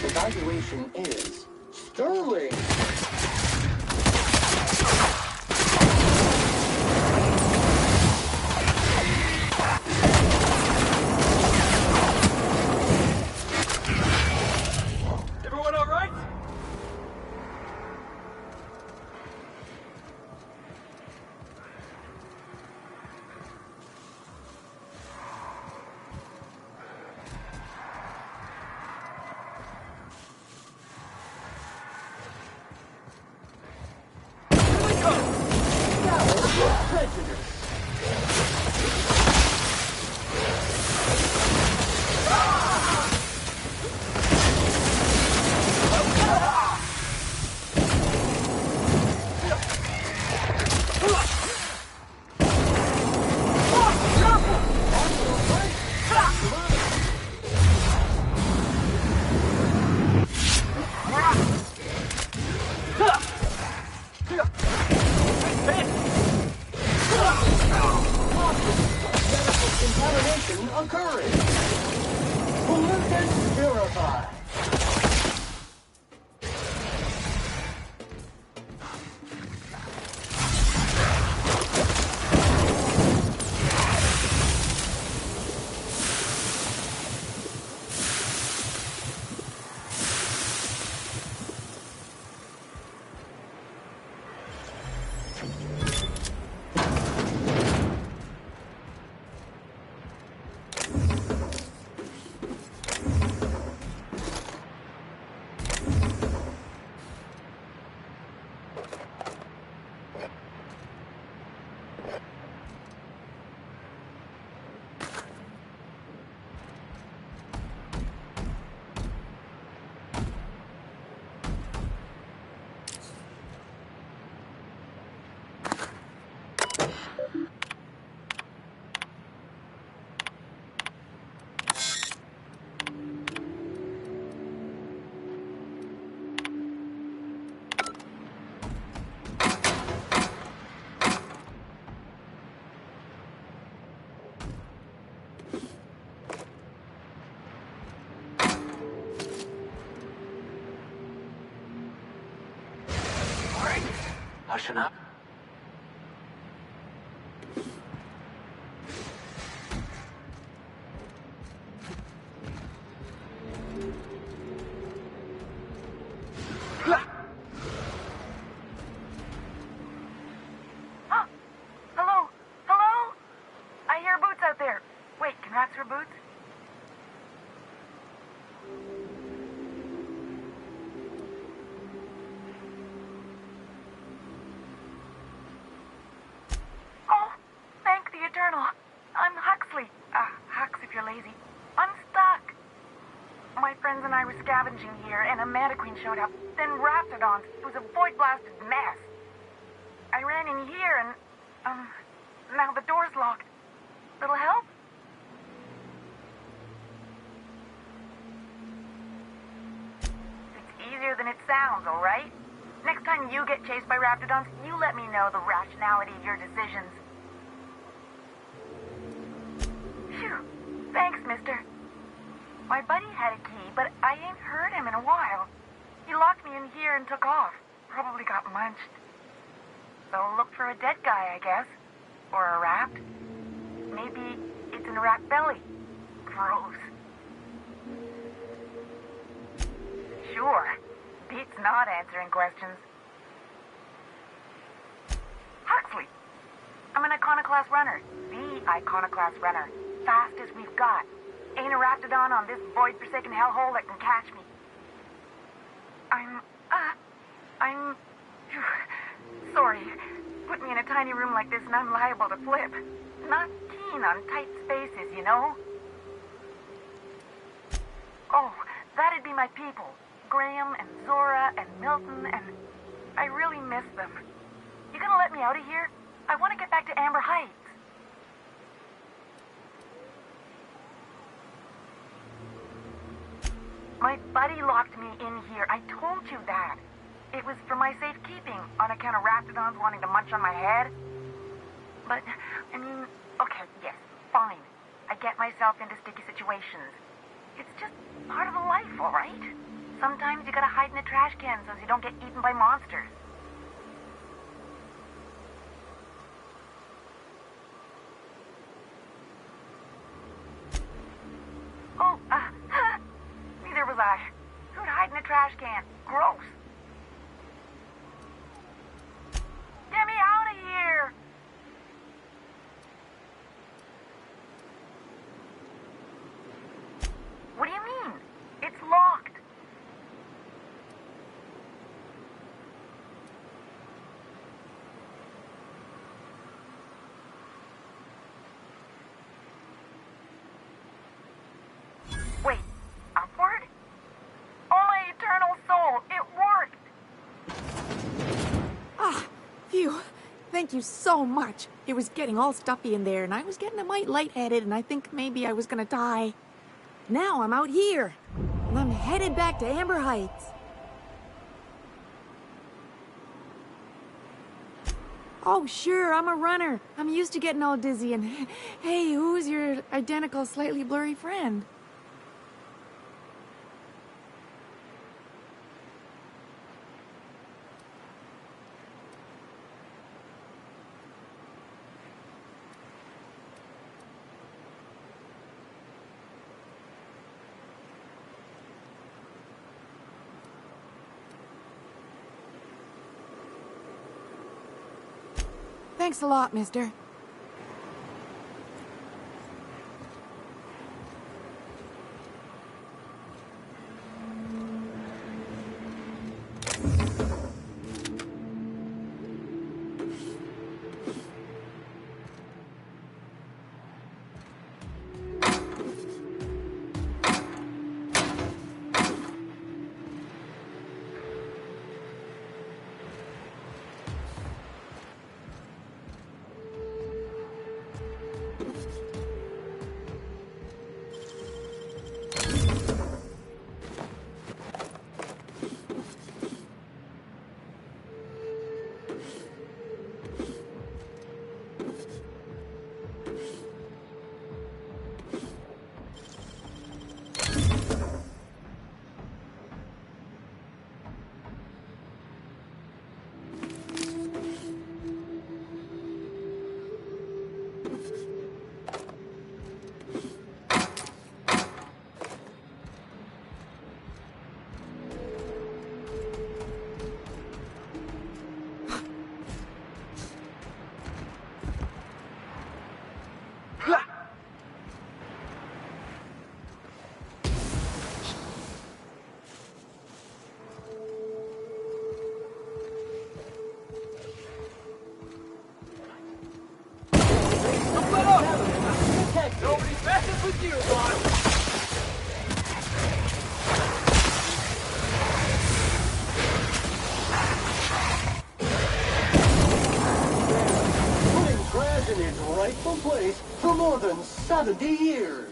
Evaluation is sterling. Everyone all right? Contamination occurring. Pollutants purified. Hushing up. Hello? Hello? I hear boots out there. Wait, can rats hear boots? Oh, thank the Eternal. I'm Huxley. Hux if you're lazy. I'm stuck. My friends and I were scavenging here, and a Mantiqueen showed up. Then Raptidons. It was a void-blasted mess. I ran in here and, now the door's locked. Little help? It's easier than it sounds, all right? Next time you get chased by Raptidons, you let me know the rationality of your decisions. Phew. Thanks, mister. My buddy had a key, but I ain't heard him in a while. He locked me in here and took off. Probably got munched. So look for a dead guy, I guess. Or a rat. Maybe it's in a rat belly. Gross. Sure. Beats not answering questions. Huxley. I'm an Iconoclast runner. The Iconoclast runner. Fastest we've got. Ain't a Raptidon on this void-forsaken hellhole that can catch me. I'm... Sorry. Put me in a tiny room like this and I'm liable to flip. Not keen on tight spaces, you know? Oh, that'd be my people. Graham and Zora and Milton and... I really miss them. You gonna let me out of here? I want to get back to Amber Heights. My buddy locked me in here. I told you that. It was for my safekeeping, on account of Raptidons wanting to munch on my head. But, I mean, okay, yes, fine. I get myself into sticky situations. It's just part of the life, all right? Sometimes you gotta hide in the trash can so you don't get eaten by monsters. Oh, neither was I. Who'd hide in a trash can? Gross. Get me out of here! What do you mean? It's locked. Wait, upward? Oh, my eternal soul, it worked! Ah, phew. Thank you so much. It was getting all stuffy in there, and I was getting a mite lightheaded, and I think maybe I was gonna die. Now I'm out here, and I'm headed back to Amber Heights. Oh, sure, I'm a runner. I'm used to getting all dizzy, and hey, who's your identical, slightly blurry friend? Thanks a lot, mister. Nobody messes with you, boss! Putting trash in its rightful place for more than 70 years.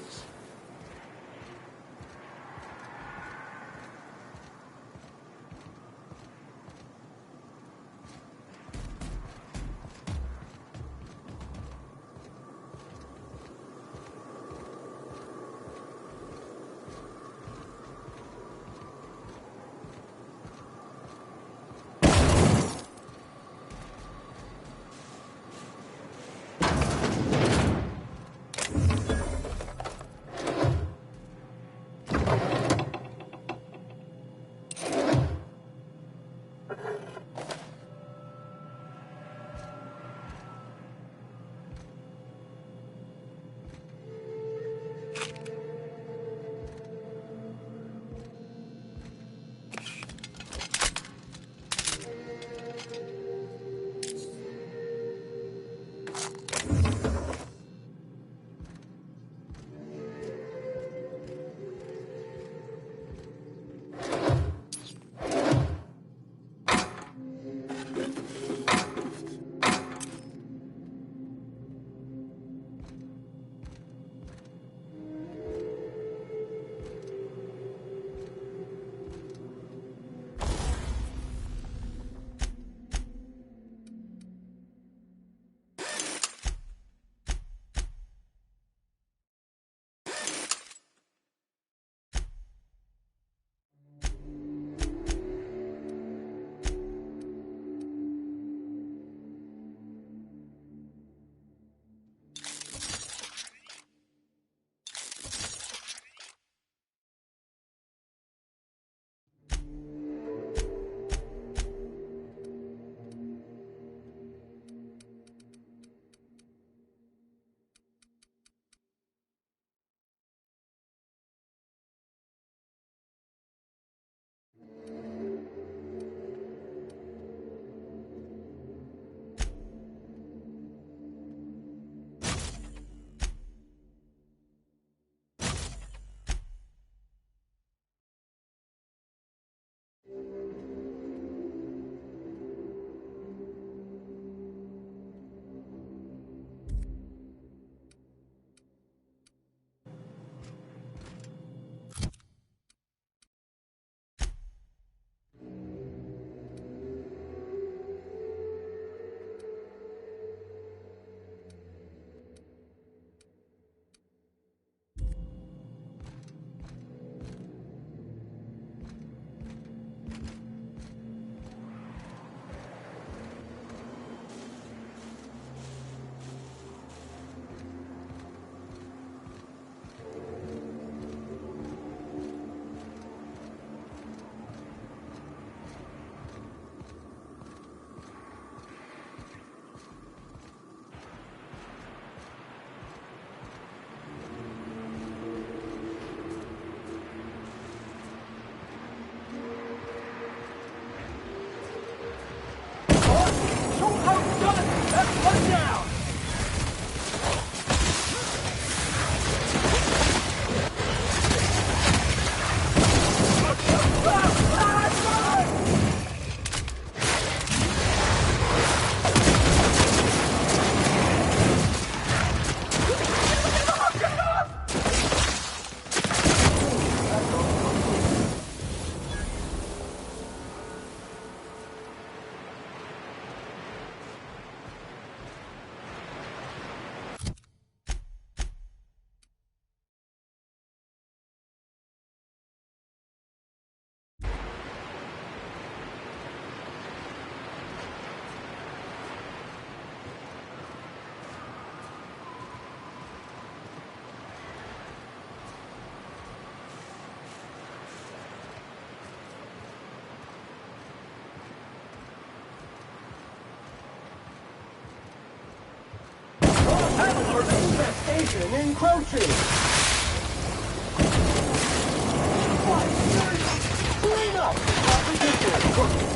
One down! Infestation encroaching! Clean up! Opposition!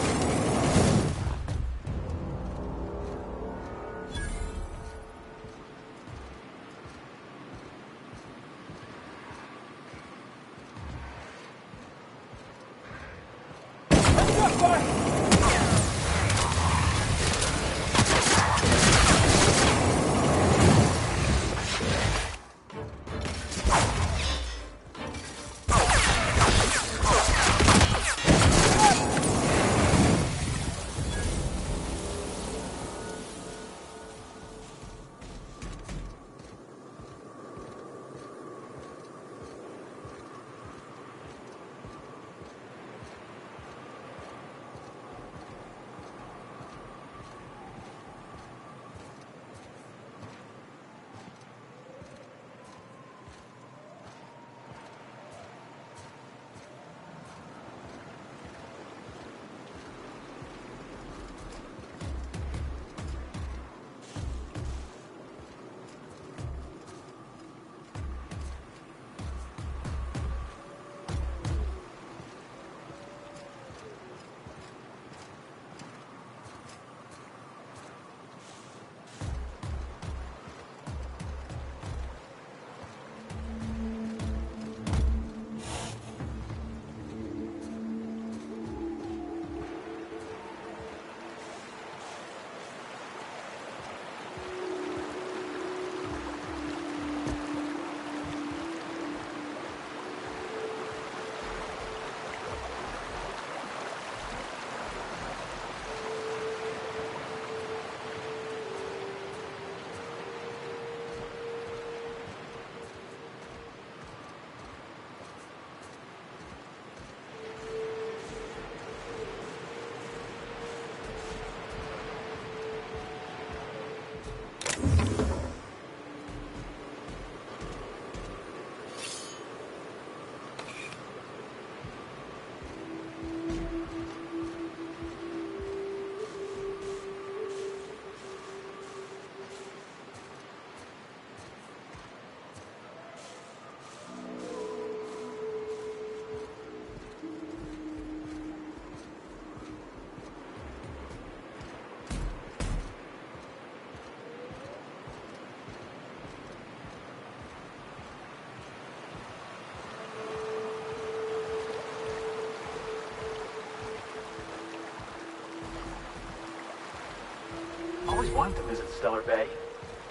Always wanted to visit Stellar Bay.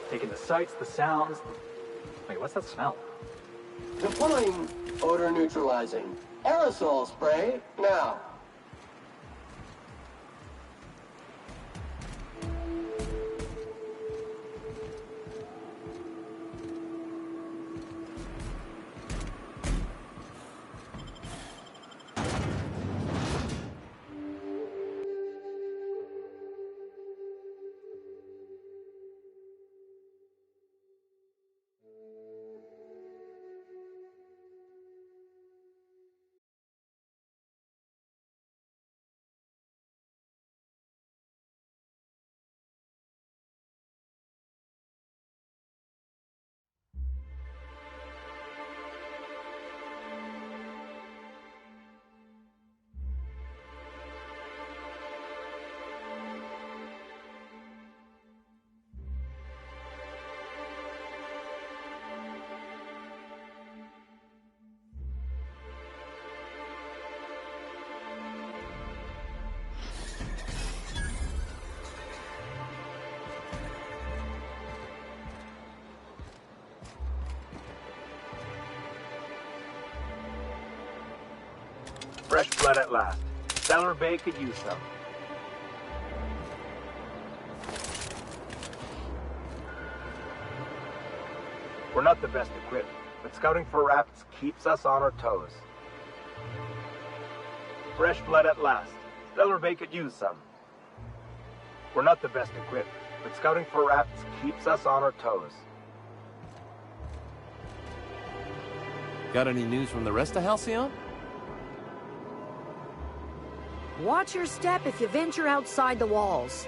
Taking the sights, the sounds. Wait, what's that smell? Deploying odor neutralizing. Aerosol spray now. Fresh blood at last. Stellar Bay could use some. We're not the best equipped, but scouting for rats keeps us on our toes. Fresh blood at last. Stellar Bay could use some. We're not the best equipped, but scouting for rats keeps us on our toes. Got any news from the rest of Halcyon? Watch your step if you venture outside the walls.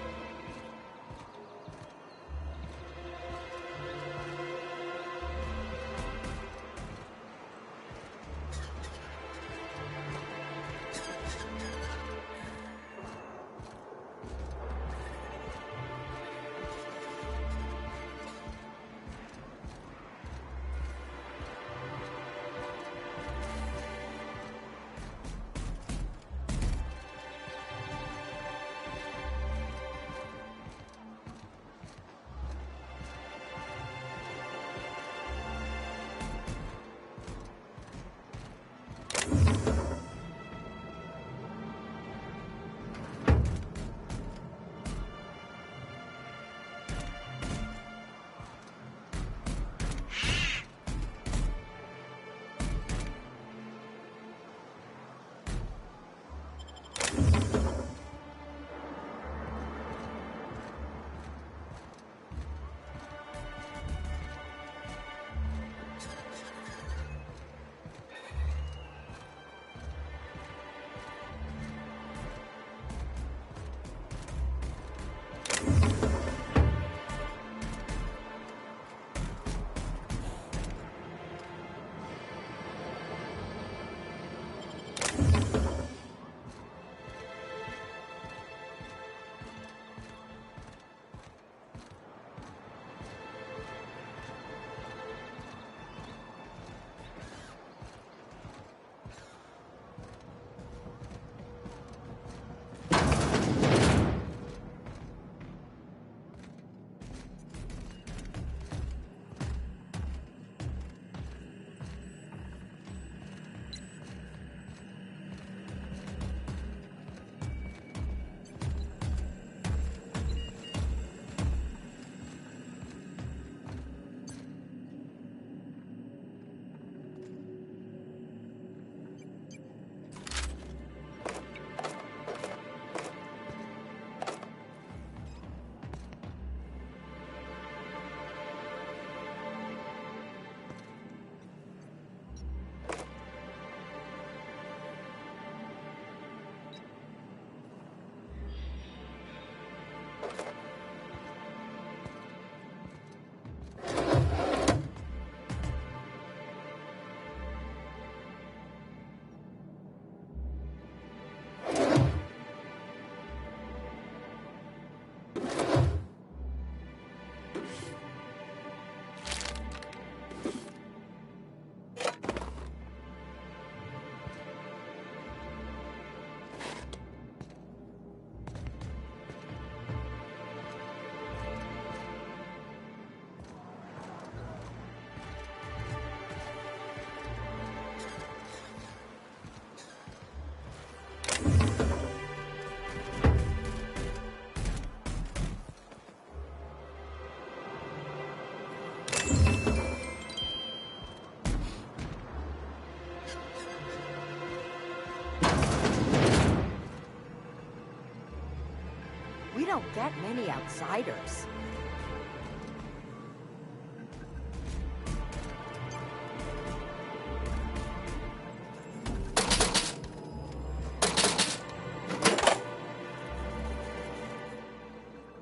We don't get many outsiders.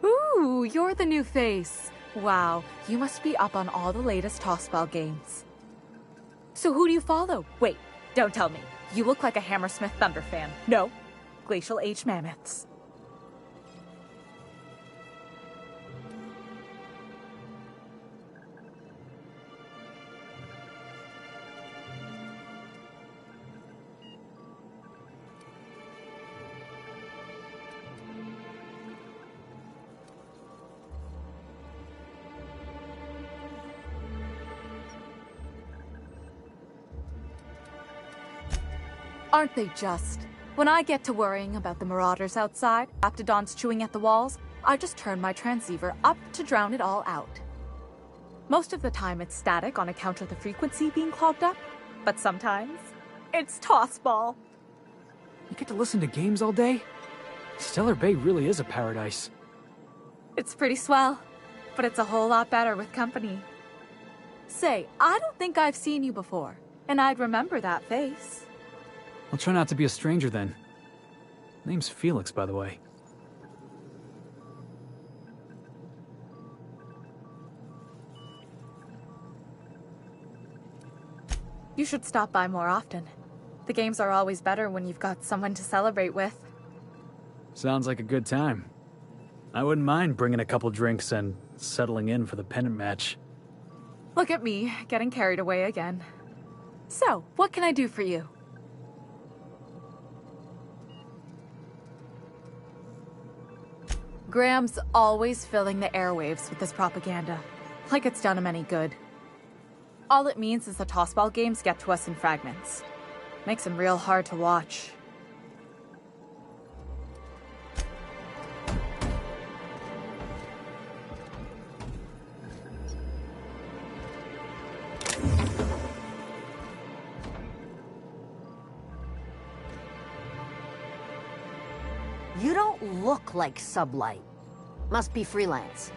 Ooh, you're the new face. Wow, you must be up on all the latest Tossball games. So who do you follow? Wait, don't tell me. You look like a Hammersmith Thunder fan. No, Glacial Age Mammoths. Aren't they just? When I get to worrying about the marauders outside, Aptodons chewing at the walls, I just turn my transceiver up to drown it all out. Most of the time it's static on account of the frequency being clogged up, but sometimes it's tossball. You get to listen to games all day? Stellar Bay really is a paradise. It's pretty swell, but it's a whole lot better with company. Say, I don't think I've seen you before, and I'd remember that face. I'll try not to be a stranger then. Name's Felix, by the way. You should stop by more often. The games are always better when you've got someone to celebrate with. Sounds like a good time. I wouldn't mind bringing a couple drinks and settling in for the pennant match. Look at me, getting carried away again. So, what can I do for you? Graham's always filling the airwaves with his propaganda, like it's done him any good. All it means is the tossball games get to us in fragments. Makes them real hard to watch. You don't look like Sublight. Must be freelance.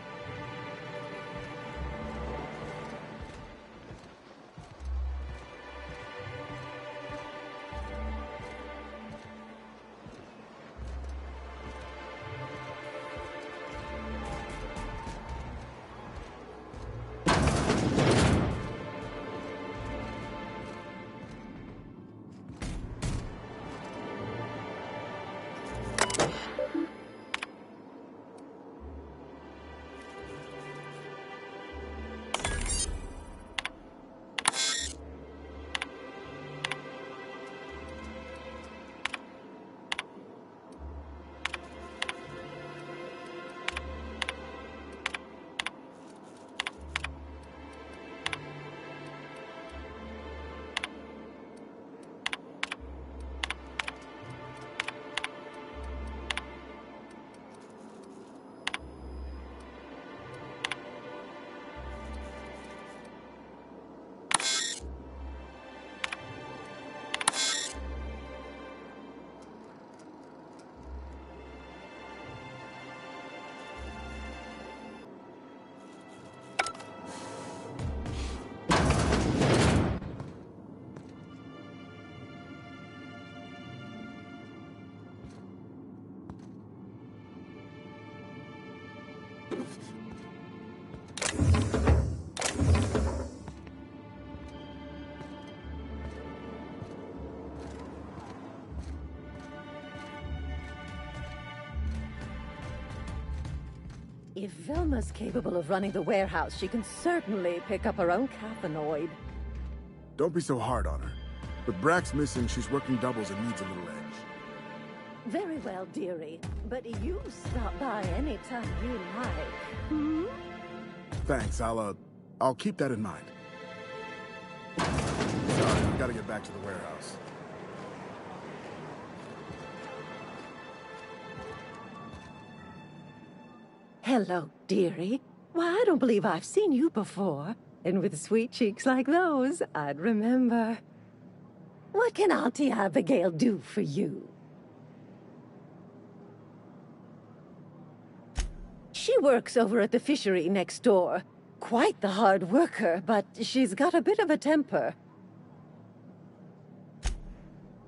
If Velma's capable of running the warehouse, she can certainly pick up her own cathanoid. Don't be so hard on her. With Brack's missing, she's working doubles and needs a little edge. Very well, dearie. But you stop by anytime you like. Hmm? Thanks, I'll keep that in mind. Sorry, I gotta get back to the warehouse. Hello, dearie. Why, I don't believe I've seen you before. And with sweet cheeks like those, I'd remember. What can Auntie Abigail do for you? She works over at the fishery next door. Quite the hard worker, but she's got a bit of a temper.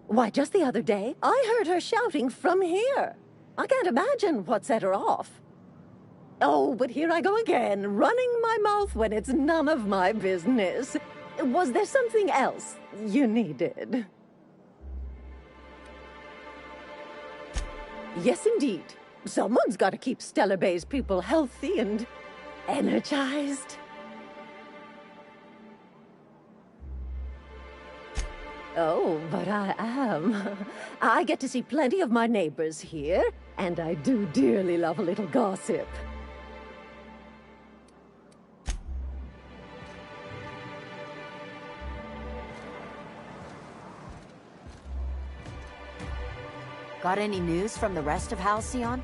Why, just the other day, I heard her shouting from here. I can't imagine what set her off. Oh, but here I go again, running my mouth when it's none of my business. Was there something else you needed? Yes, indeed. Someone's got to keep Stellar Bay's people healthy and energized. Oh, but I am. I get to see plenty of my neighbors here, and I do dearly love a little gossip. Got any news from the rest of Halcyon?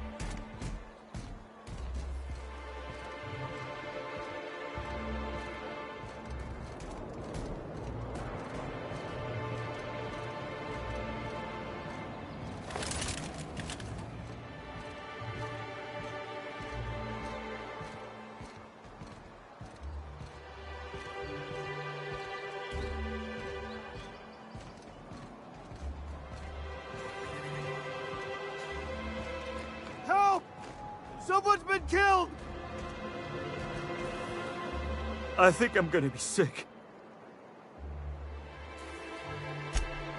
Help! Someone's been killed! I think I'm gonna be sick.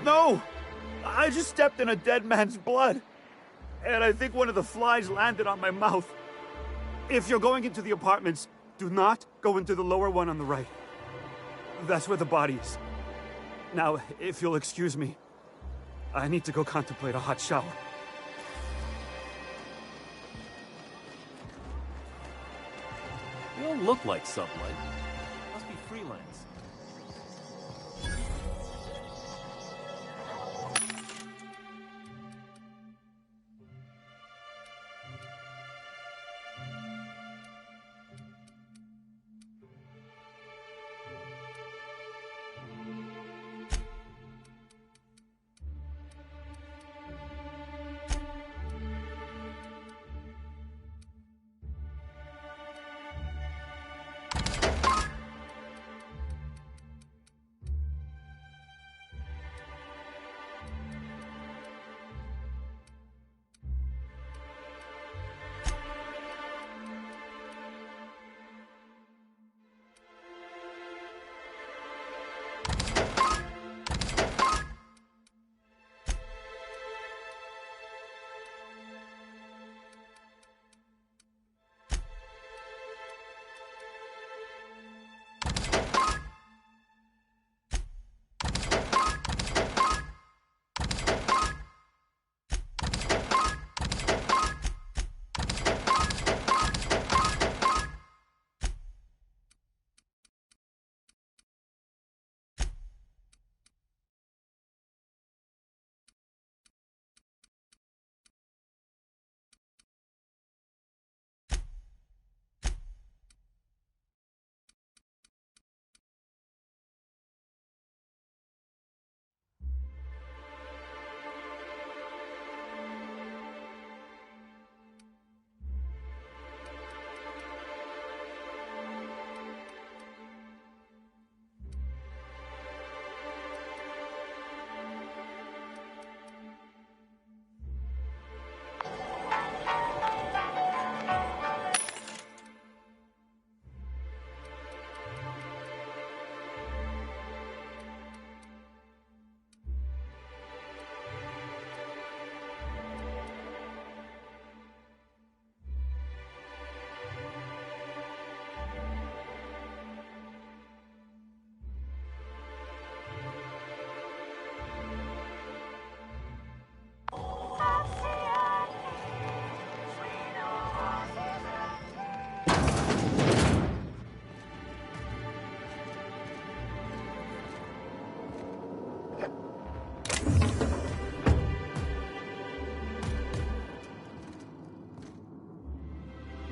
No! I just stepped in a dead man's blood. And I think one of the flies landed on my mouth. If you're going into the apartments, do not go into the lower one on the right. That's where the body is. Now, if you'll excuse me, I need to go contemplate a hot shower. You don't look like Sublight. Must be freelance.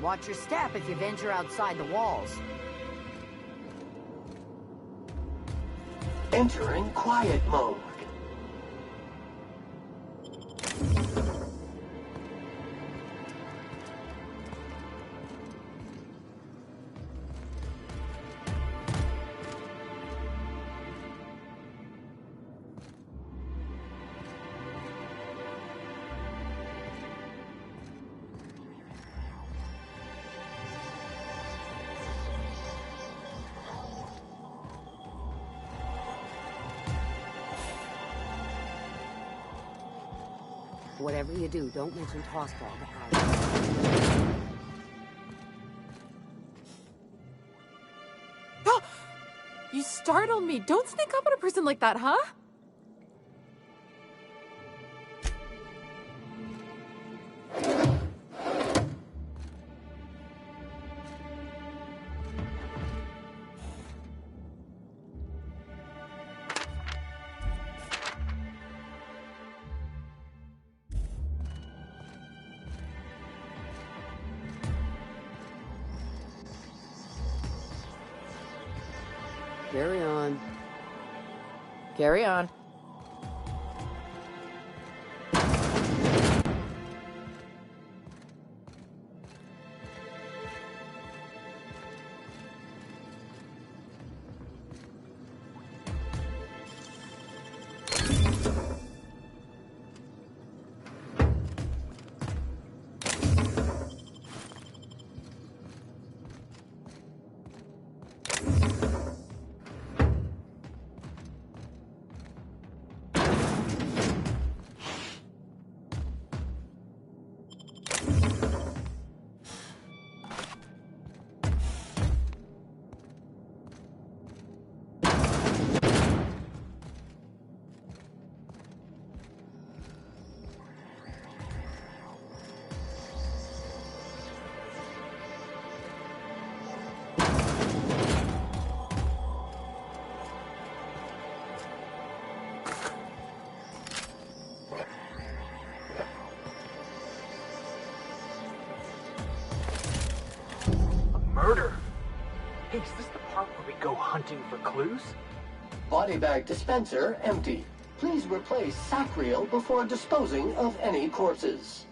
Watch your step if you venture outside the walls. Entering quiet mode. Whatever you do, don't mention tossball to Harry. You startled me. Don't sneak up on a person like that, huh? Carry on. Carry on. Murder? Hey, is this the part where we go hunting for clues? Body bag dispenser empty. Please replace sack reel before disposing of any corpses.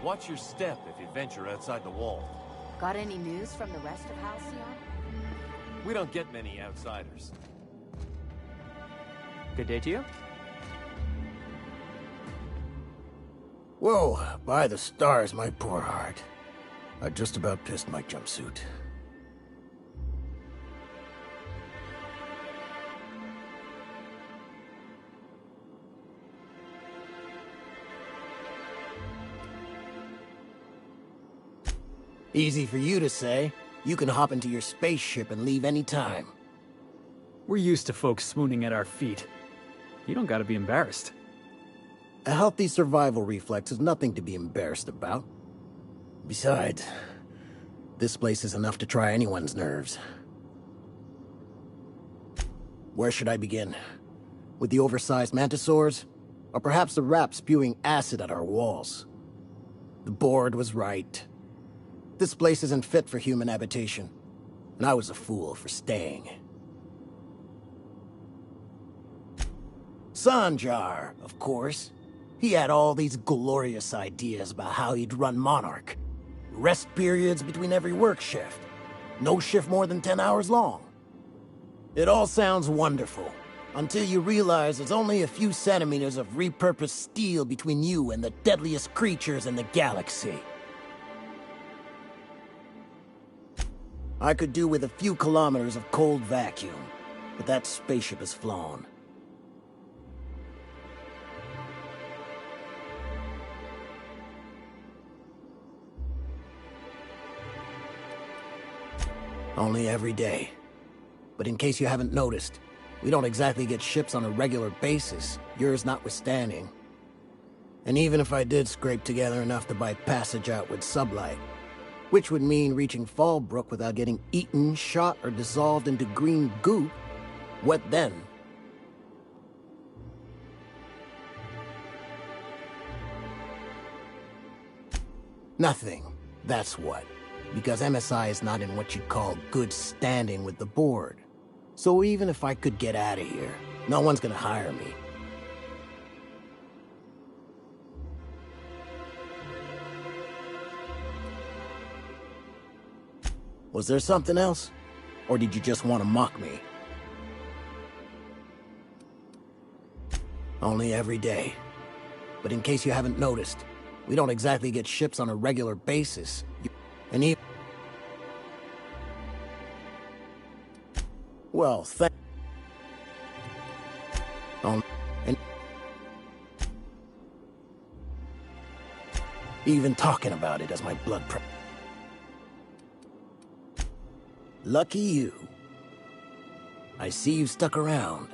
Watch your step if you venture outside the wall. Got any news from the rest of Halcyon? We don't get many outsiders. Good day to you. Whoa, by the stars, my poor heart. I just about pissed my jumpsuit. Easy for you to say. You can hop into your spaceship and leave any time. We're used to folks swooning at our feet. You don't gotta be embarrassed. A healthy survival reflex is nothing to be embarrassed about. Besides, this place is enough to try anyone's nerves. Where should I begin? With the oversized mantisaurs? Or perhaps the rap spewing acid at our walls? The board was right. This place isn't fit for human habitation, and I was a fool for staying. Sanjar, of course. He had all these glorious ideas about how he'd run Monarch. Rest periods between every work shift. No shift more than 10 hours long. It all sounds wonderful, until you realize there's only a few centimeters of repurposed steel between you and the deadliest creatures in the galaxy. I could do with a few kilometers of cold vacuum, but that spaceship has flown. Only every day. But in case you haven't noticed, we don't exactly get ships on a regular basis, yours notwithstanding. And even if I did scrape together enough to buy passage out with sublight, Which would mean reaching Fallbrook without getting eaten, shot, or dissolved into green goop. What then? Nothing. That's what. Because MSI is not in what you'd call good standing with the board. So even if I could get out of here, no one's gonna hire me. Was there something else? Or did you just want to mock me? Only every day. But in case you haven't noticed, we don't exactly get ships on a regular basis. And even... Well, and even talking about it as my blood pressure. Lucky you. I see you stuck around.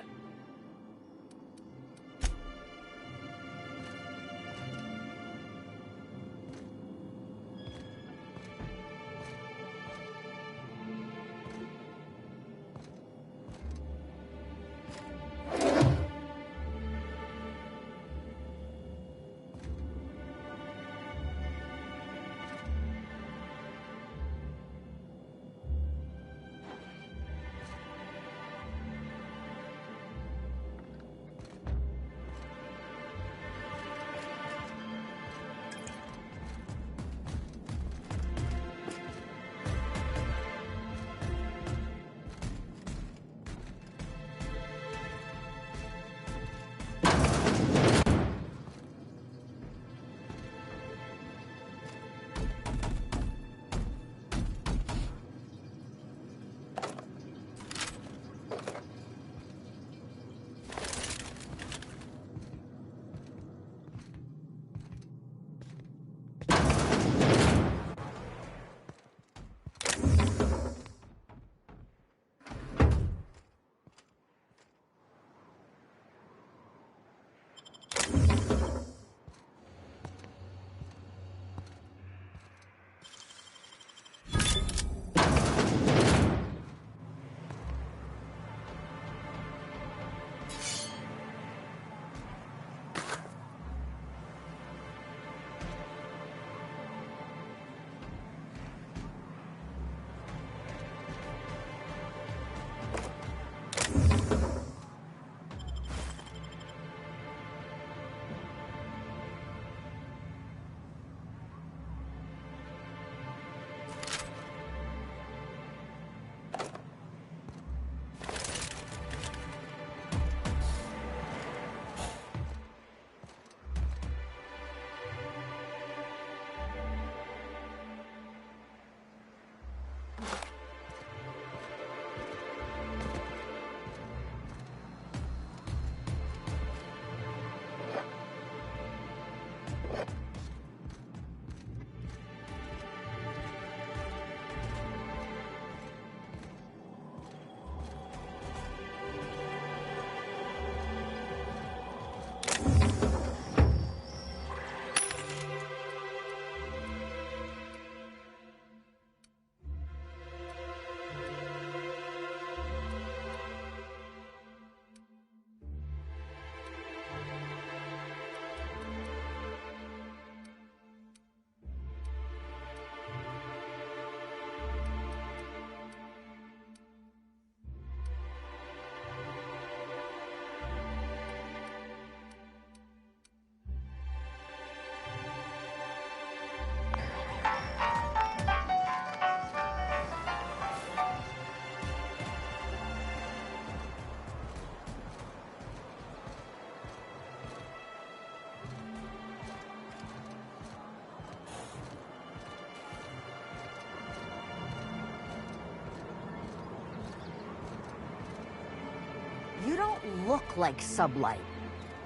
You don't look like Sublight.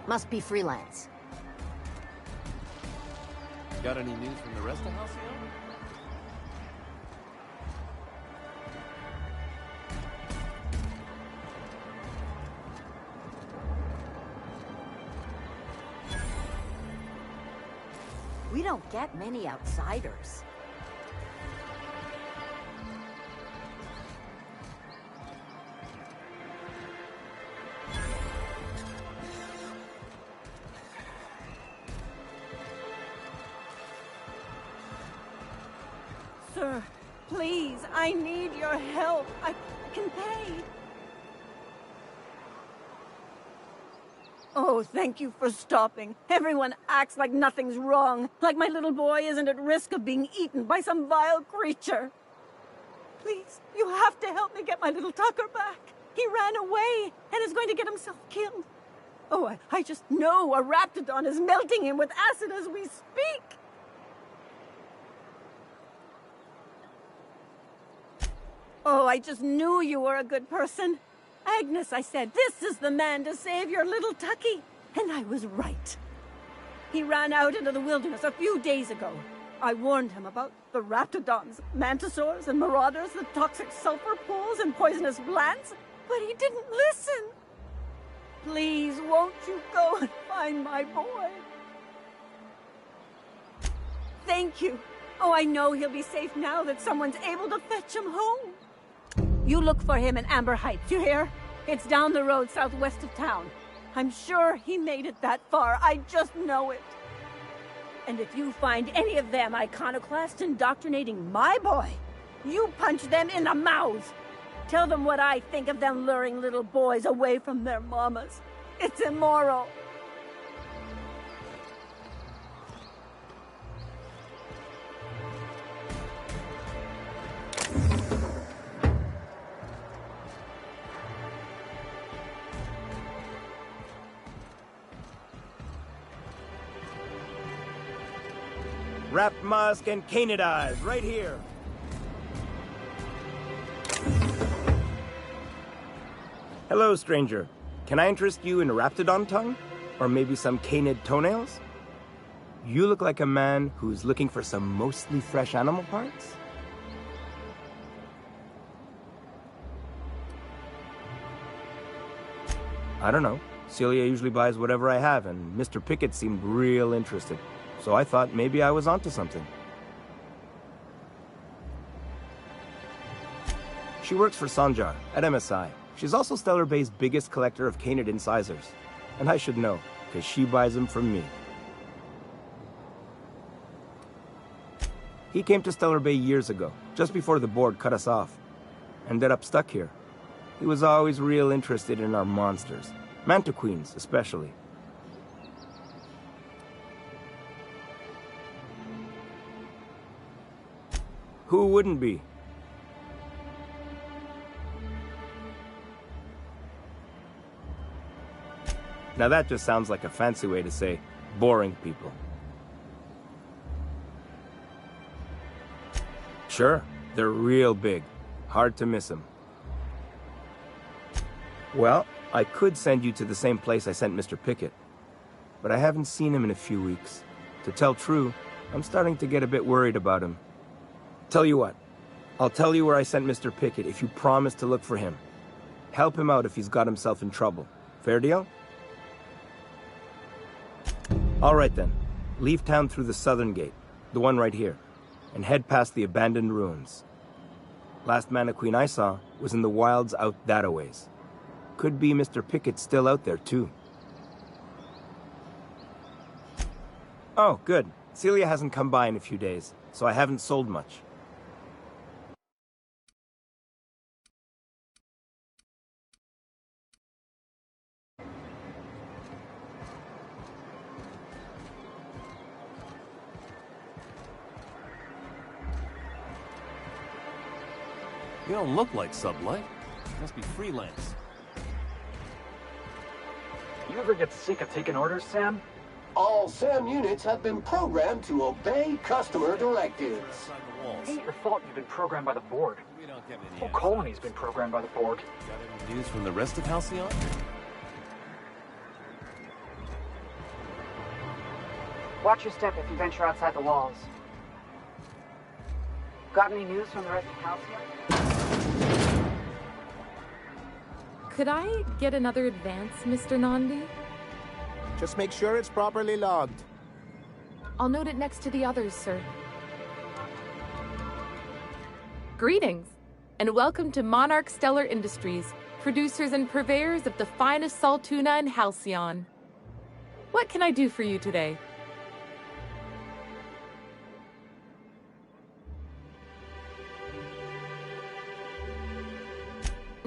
Must be freelance. Got any news from the rest of Halcyon? We don't get many outsiders. Sir, please, I need your help. I can pay. Oh, thank you for stopping. Everyone acts like nothing's wrong, like my little boy isn't at risk of being eaten by some vile creature. Please, you have to help me get my little Tucker back. He ran away and is going to get himself killed. Oh, I just know a raptidon is melting him with acid as we speak. Oh, I just knew you were a good person. Agnes, I said, this is the man to save your little Tucky. And I was right. He ran out into the wilderness a few days ago. I warned him about the raptidons, mantisaurs, and marauders, the toxic sulfur pools, and poisonous plants, but he didn't listen. Please, won't you go and find my boy? Thank you. Oh, I know he'll be safe now that someone's able to fetch him home. You look for him in Amber Heights, you hear? It's down the road southwest of town. I'm sure he made it that far. I just know it. And if you find any of them iconoclasts indoctrinating my boy, you punch them in the mouth. Tell them what I think of them luring little boys away from their mamas. It's immoral. Wrapped musk and canid eyes, right here. Hello, stranger. Can I interest you in raptidon tongue? Or maybe some canid toenails? You look like a man who's looking for some mostly fresh animal parts? I don't know. Celia usually buys whatever I have, and Mr. Pickett seemed real interested. So I thought maybe I was onto something. She works for Sanjar at MSI. She's also Stellar Bay's biggest collector of canid incisors. And I should know, because she buys them from me. He came to Stellar Bay years ago, just before the board cut us off. Ended up stuck here. He was always real interested in our monsters. Mantiqueens, especially. Who wouldn't be? Now that just sounds like a fancy way to say boring people. Sure, they're real big. Hard to miss them. Well, I could send you to the same place I sent Mr. Pickett. But I haven't seen him in a few weeks. To tell true, I'm starting to get a bit worried about him. Tell you what, I'll tell you where I sent Mr. Pickett if you promise to look for him. Help him out if he's got himself in trouble. Fair deal? All right then. Leave town through the southern gate, the one right here, and head past the abandoned ruins. Last Mantiqueen I saw was in the wilds out that-a-ways. Could be Mr. Pickett still out there too. Oh, good. Celia hasn't come by in a few days, so I haven't sold much. You don't look like Sublight. Must be freelance. You ever get sick of taking orders, Sam? All SAM units have been programmed to obey customer directives. It ain't your fault you've been programmed by the board. We don't get The whole colony's been programmed by the board. Got any news from the rest of Halcyon? Watch your step if you venture outside the walls. Got any news from the rest of Halcyon? Could I get another advance, Mr. Nandi? Just make sure it's properly logged. I'll note it next to the others, sir. Greetings, and welcome to Monarch Stellar Industries, producers and purveyors of the finest salt tuna in Halcyon. What can I do for you today?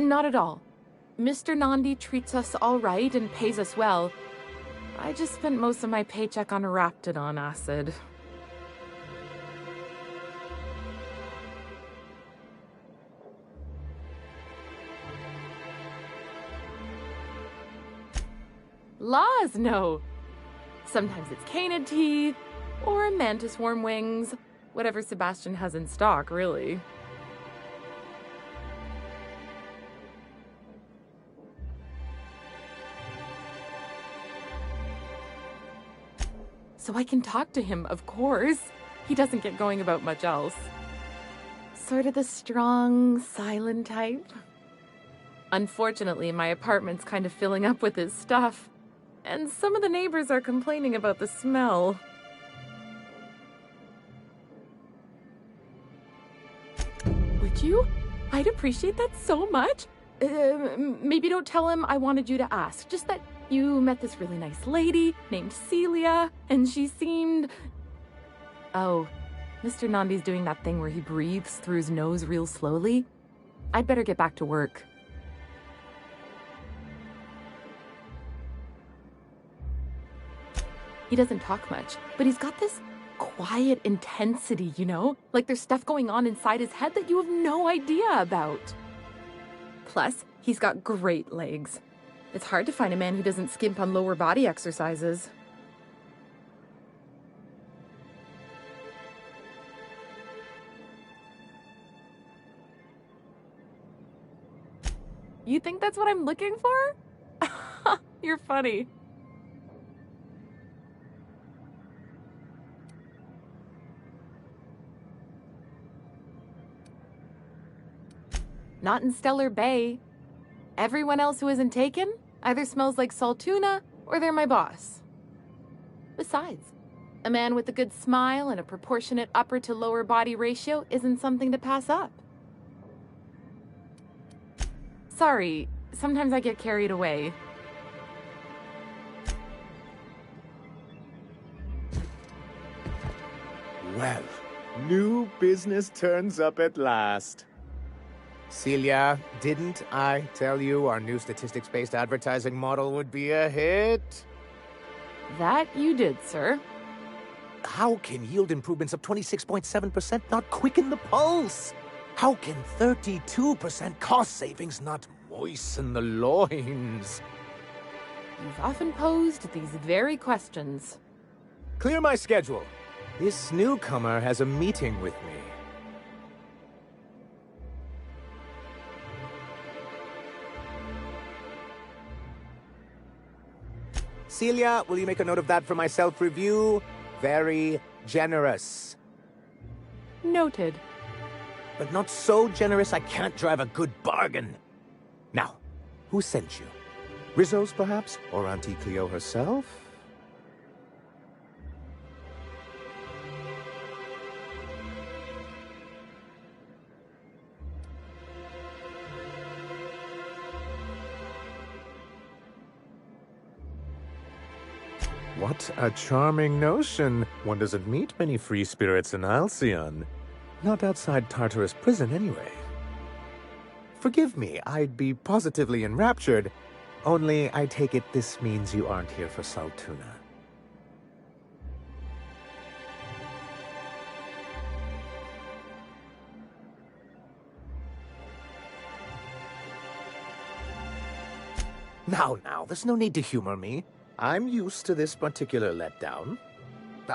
Not at all. Mr. Nandi treats us all right and pays us well. I just spent most of my paycheck on Raptidon acid. Laws, no. Sometimes it's canid teeth, or mantis worm wings. Whatever Sebastian has in stock, really. So I can talk to him, of course. He doesn't get going about much else. Sort of the strong, silent type. Unfortunately, my apartment's kind of filling up with his stuff. And some of the neighbors are complaining about the smell. Would you? I'd appreciate that so much. Maybe don't tell him I wanted you to ask. Just that you met this really nice lady named Celia, and she seemed... Oh, Mr. Nandi's doing that thing where he breathes through his nose real slowly. I'd better get back to work. He doesn't talk much, but he's got this quiet intensity, you know? Like there's stuff going on inside his head that you have no idea about. Plus, he's got great legs. It's hard to find a man who doesn't skimp on lower body exercises. You think that's what I'm looking for? You're funny. Not in Stellar Bay. Everyone else who isn't taken either smells like salt tuna or they're my boss. Besides, a man with a good smile and a proportionate upper to lower body ratio isn't something to pass up. Sorry, sometimes I get carried away. Well, new business turns up at last. Celia, didn't I tell you our new statistics-based advertising model would be a hit? That you did, sir. How can yield improvements of 26.7% not quicken the pulse? How can 32% cost savings not moisten the loins? You've often posed these very questions. Clear my schedule. This newcomer has a meeting with me. Celia, will you make a note of that for my self-review? Very generous. Noted. But not so generous I can't drive a good bargain. Now, who sent you? Rizzo's, perhaps? Or Auntie Cleo herself? What a charming notion. One doesn't meet many free spirits in Alcyon. Not outside Tartarus prison, anyway. Forgive me, I'd be positively enraptured. Only, I take it this means you aren't here for Saltuna. Now, there's no need to humor me. I'm used to this particular letdown.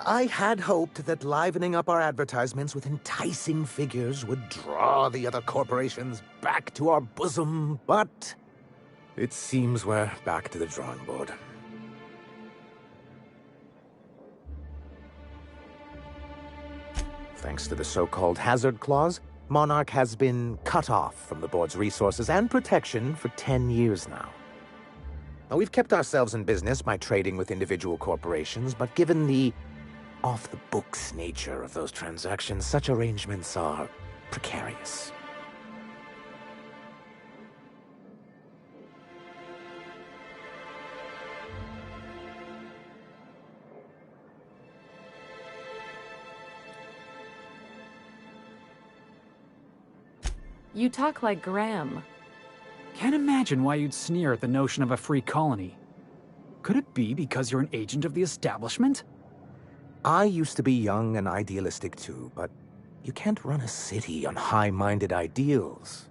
I had hoped that livening up our advertisements with enticing figures would draw the other corporations back to our bosom, but it seems we're back to the drawing board. Thanks to the so-called hazard clause, Monarch has been cut off from the board's resources and protection for 10 years now. Now, we've kept ourselves in business by trading with individual corporations, but given the off-the-books nature of those transactions, such arrangements are precarious. You talk like Graham. Can't imagine why you'd sneer at the notion of a free colony. Could it be because you're an agent of the establishment? I used to be young and idealistic too, but you can't run a city on high-minded ideals.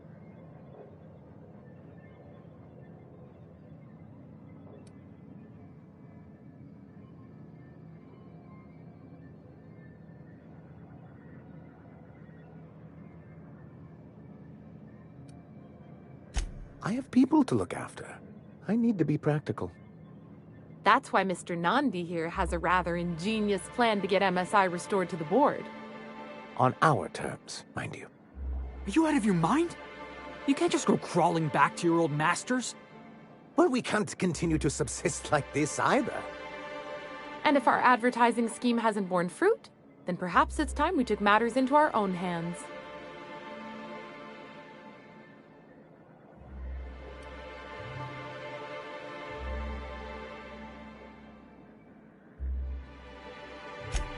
I have people to look after. I need to be practical. That's why Mr. Nandi here has a rather ingenious plan to get MSI restored to the board. On our terms, mind you. Are you out of your mind? You can't just go crawling back to your old masters. Well, we can't continue to subsist like this either. And if our advertising scheme hasn't borne fruit, then perhaps it's time we took matters into our own hands.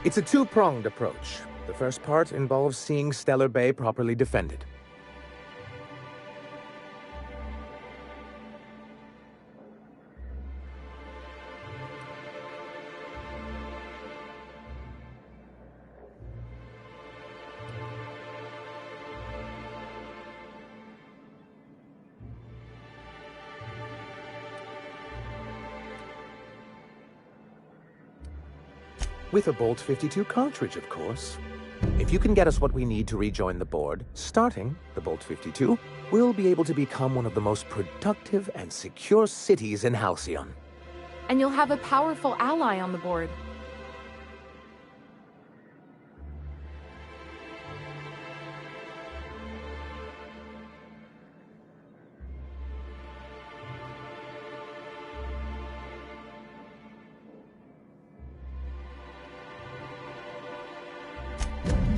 It's a two-pronged approach. The first part involves seeing Stellar Bay properly defended. With a Bolt 52 cartridge, of course. If you can get us what we need to rejoin the board, starting the Bolt 52, we'll be able to become one of the most productive and secure cities in Halcyon. And you'll have a powerful ally on the board.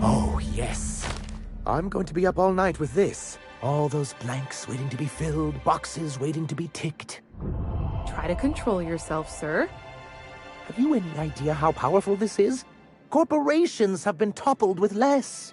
Oh, yes. I'm going to be up all night with this. All those blanks waiting to be filled, boxes waiting to be ticked. Try to control yourself, sir. Have you any idea how powerful this is? Corporations have been toppled with less.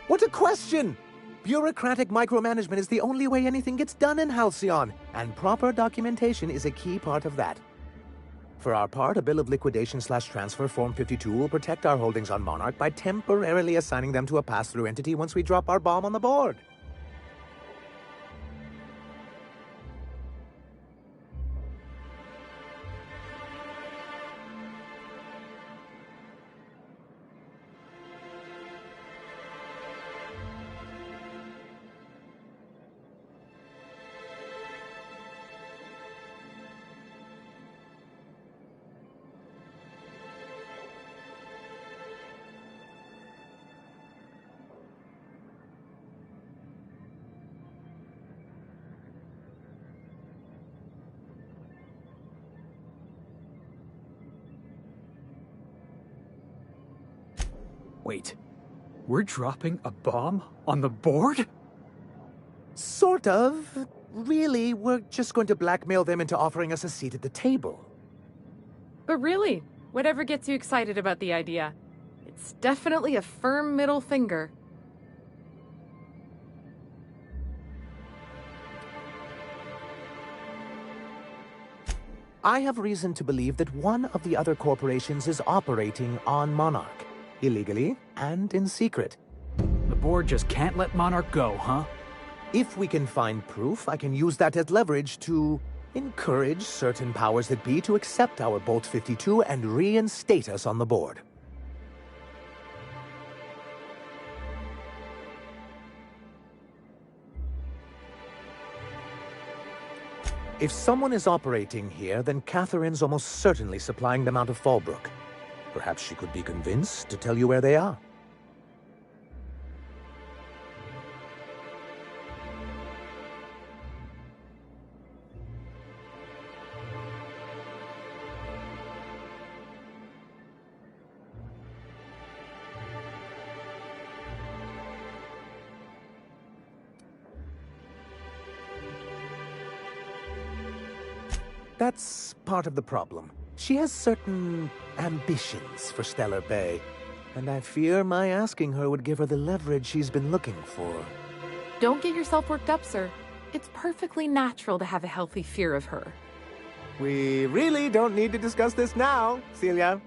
What a question! Bureaucratic micromanagement is the only way anything gets done in Halcyon, and proper documentation is a key part of that. For our part, a bill of liquidation/transfer Form 52 will protect our holdings on Monarch by temporarily assigning them to a pass-through entity once we drop our bomb on the board. Wait, we're dropping a bomb on the board? Sort of. Really, we're just going to blackmail them into offering us a seat at the table. But really, whatever gets you excited about the idea, it's definitely a firm middle finger. I have reason to believe that one of the other corporations is operating on Monarch. Illegally and in secret. The board just can't let Monarch go, huh? If we can find proof, I can use that as leverage to encourage certain powers that be to accept our Bolt 52 and reinstate us on the board. If someone is operating here, then Catherine's almost certainly supplying them out of Fallbrook. Perhaps she could be convinced to tell you where they are. That's part of the problem. She has certain ambitions for Stellar Bay, and I fear my asking her would give her the leverage she's been looking for. Don't get yourself worked up, sir. It's perfectly natural to have a healthy fear of her. We really don't need to discuss this now, Celia.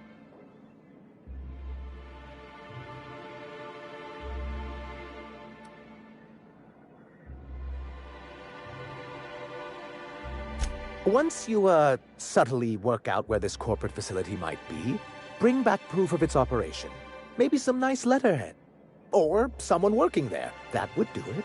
Once you, subtly work out where this corporate facility might be, bring back proof of its operation. Maybe some nice letterhead. Or someone working there. That would do it.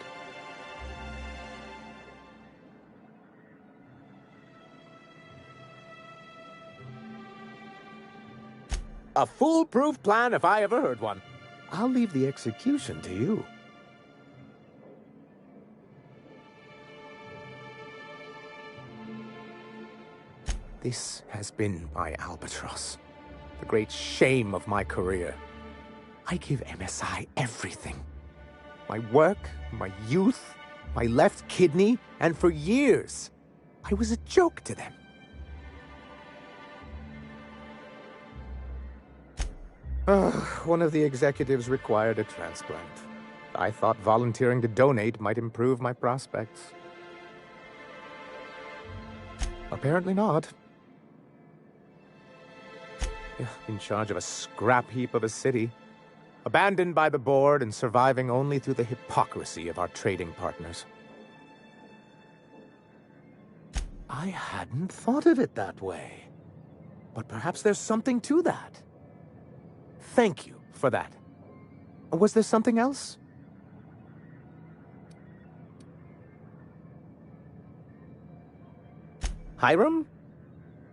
A foolproof plan if I ever heard one. I'll leave the execution to you. This has been my albatross. The great shame of my career. I give MSI everything. My work, my youth, my left kidney, and for years, I was a joke to them. One of the executives required a transplant. I thought volunteering to donate might improve my prospects. Apparently not. In charge of a scrap heap of a city, abandoned by the board and surviving only through the hypocrisy of our trading partners. I hadn't thought of it that way. But perhaps there's something to that. Thank you for that. Was there something else? Hiram?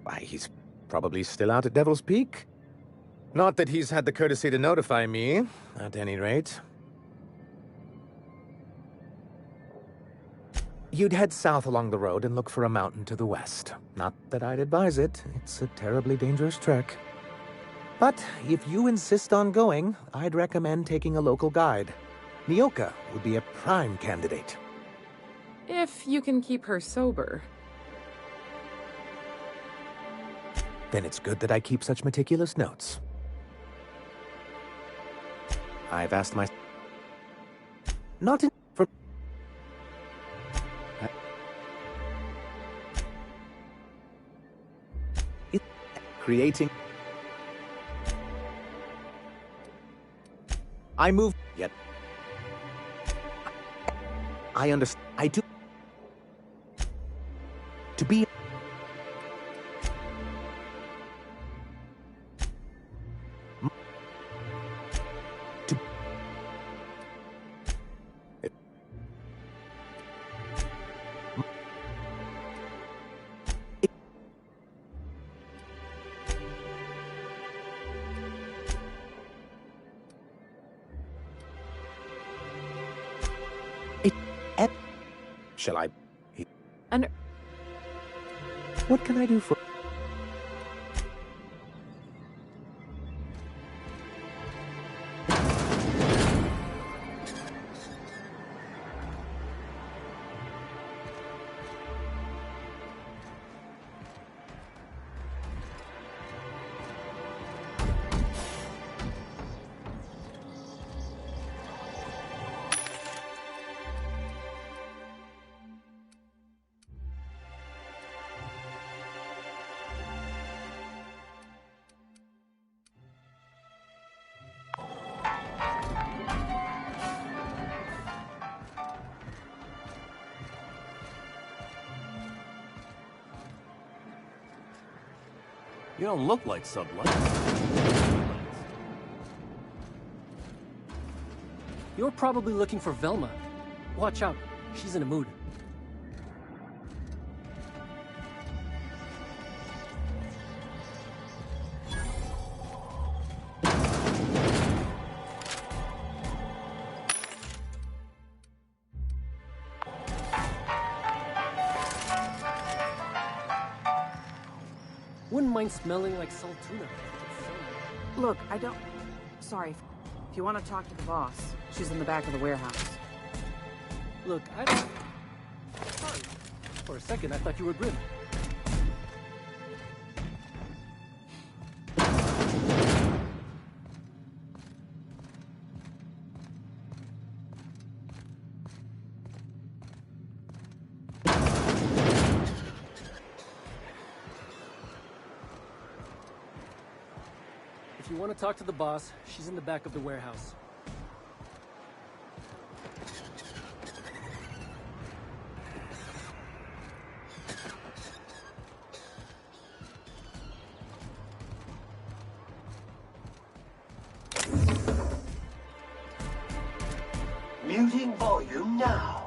Why, he's probably still out at Devil's Peak. Not that he's had the courtesy to notify me, at any rate. You'd head south along the road and look for a mountain to the west. Not that I'd advise it. It's a terribly dangerous trek. But if you insist on going, I'd recommend taking a local guide. Nyoka would be a prime candidate. If you can keep her sober. Then it's good that I keep such meticulous notes. I've asked my... Not in... for... Creating... I move... Yet... I understand... I do... To be... Shall I... What can I do for... You don't look like Sublight. You're probably looking for Velma. Watch out, she's in a mood. Wouldn't mind smelling like salt tuna. Look, I don't... Sorry. If you want to talk to the boss, she's in the back of the warehouse. Look, I don't... Sorry. For a second, I thought you were Grim. you want to talk to the boss, she's in the back of the warehouse. Muting volume now.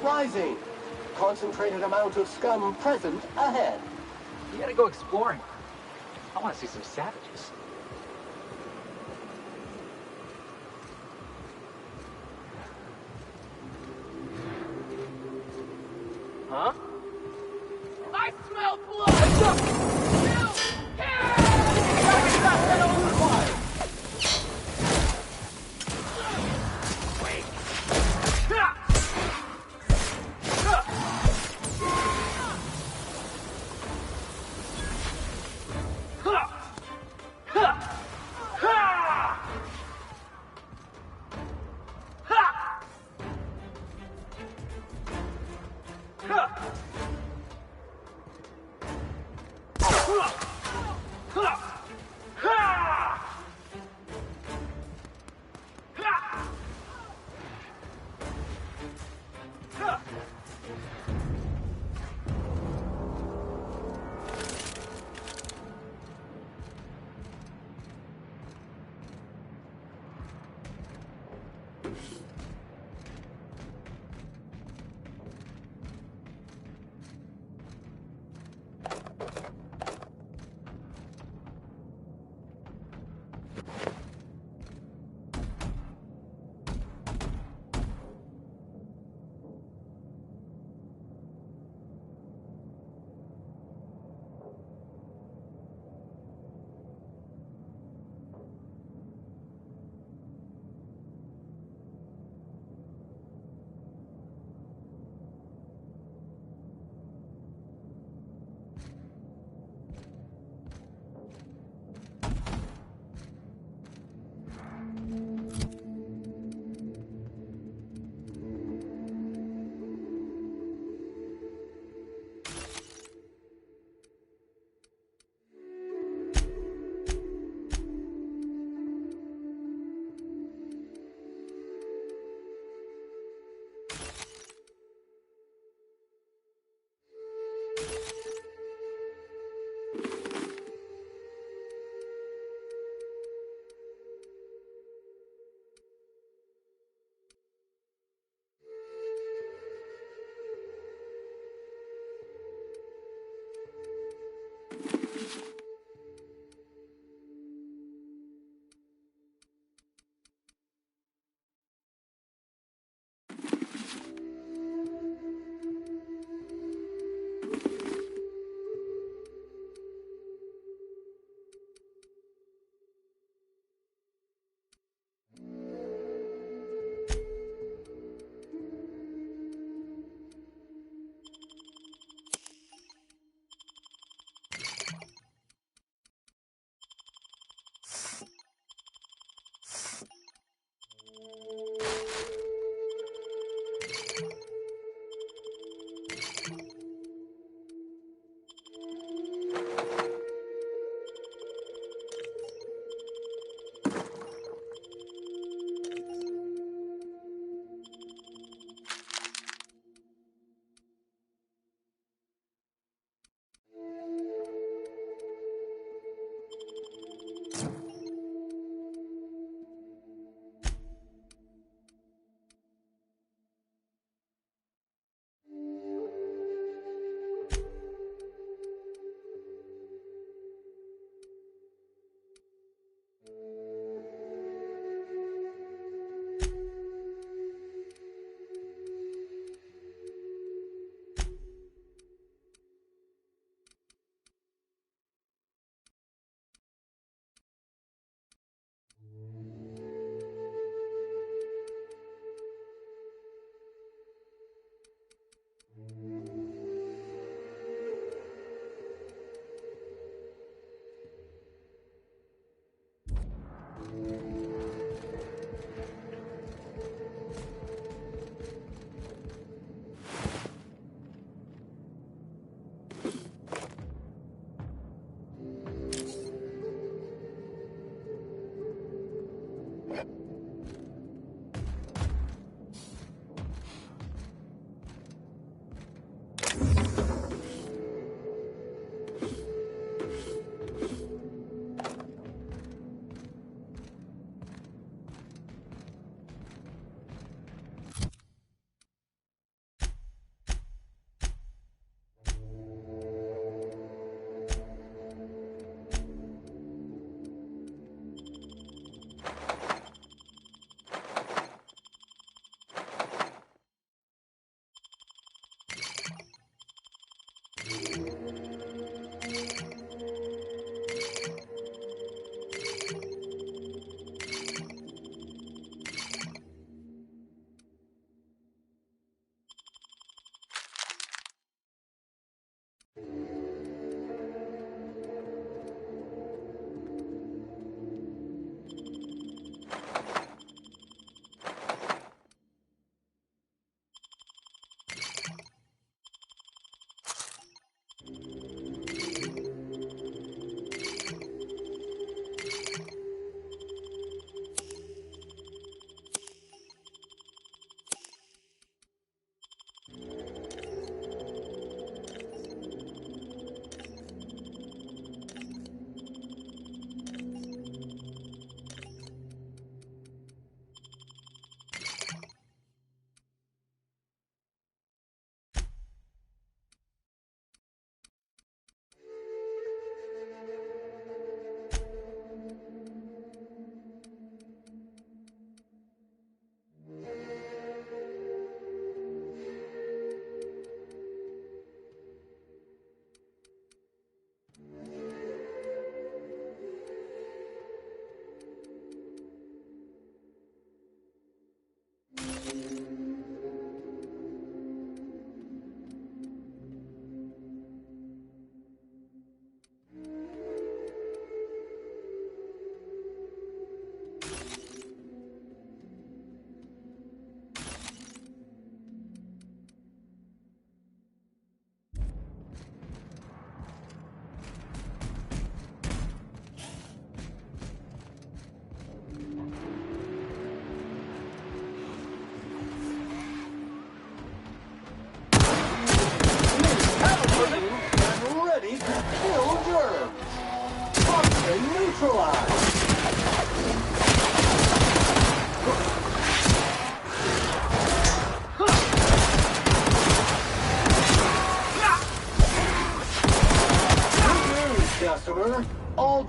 rising. Concentrated amount of scum present ahead. You gotta go exploring. I want to see some savages. Huh? I smell blood!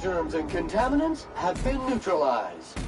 germs and contaminants have been neutralized.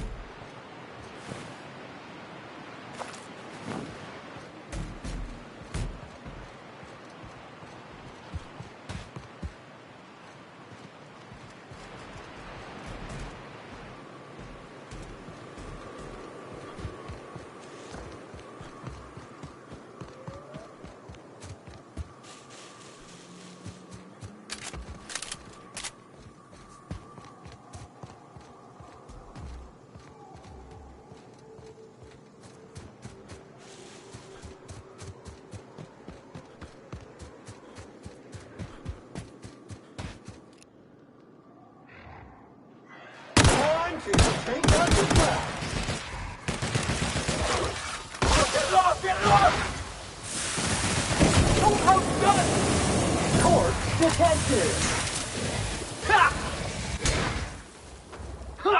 To take out the flag. Get it off! Get it off! Don't gun! Torch detected. Ha! Ha!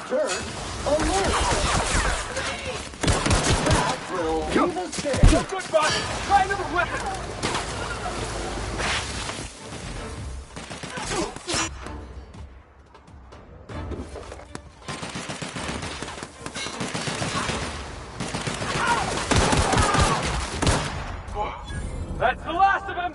Dirt alert. That will leave us there. Good body! Try another weapon! That's the last of him!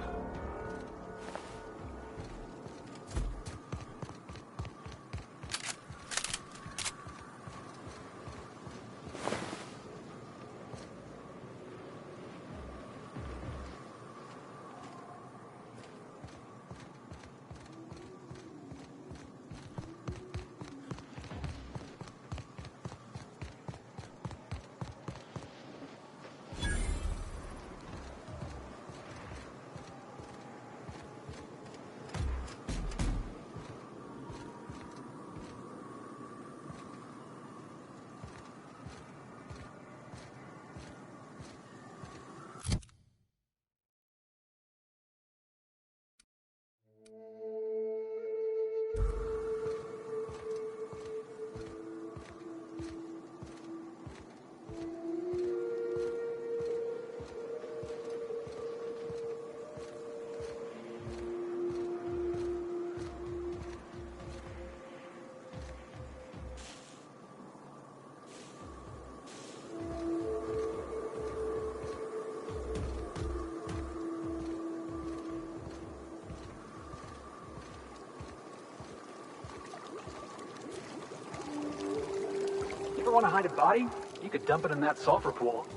Want to hide a body? You could dump it in that sulfur pool.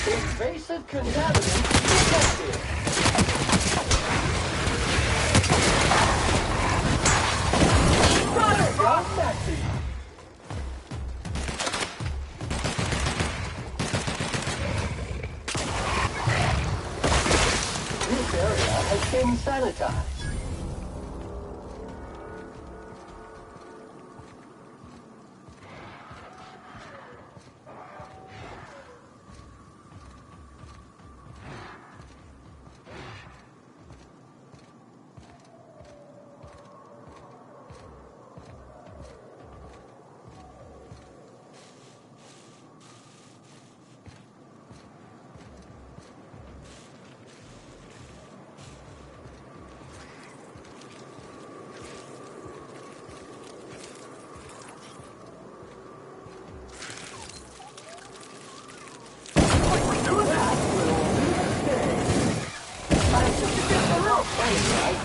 Invasive contaminants detected. This area has been sanitized.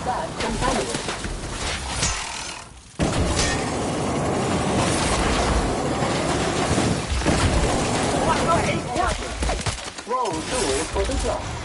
that contaminant. Wrong tool for the job.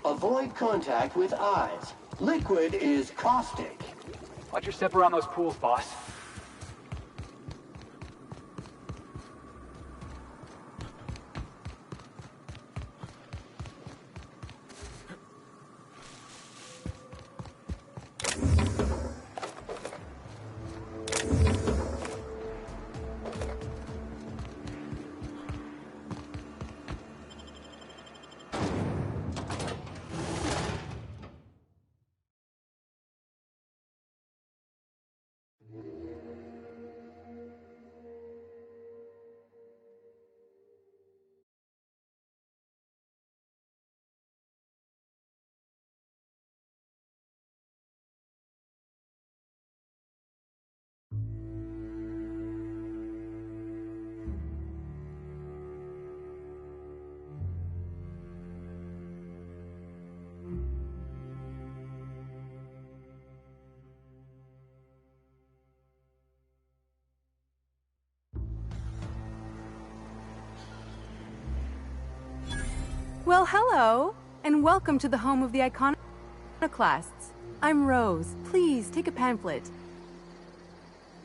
Avoid contact with eyes. Liquid is caustic. Watch your step around those pools, boss. Well, hello, and welcome to the home of the Iconoclasts. I'm Rose. Please, take a pamphlet.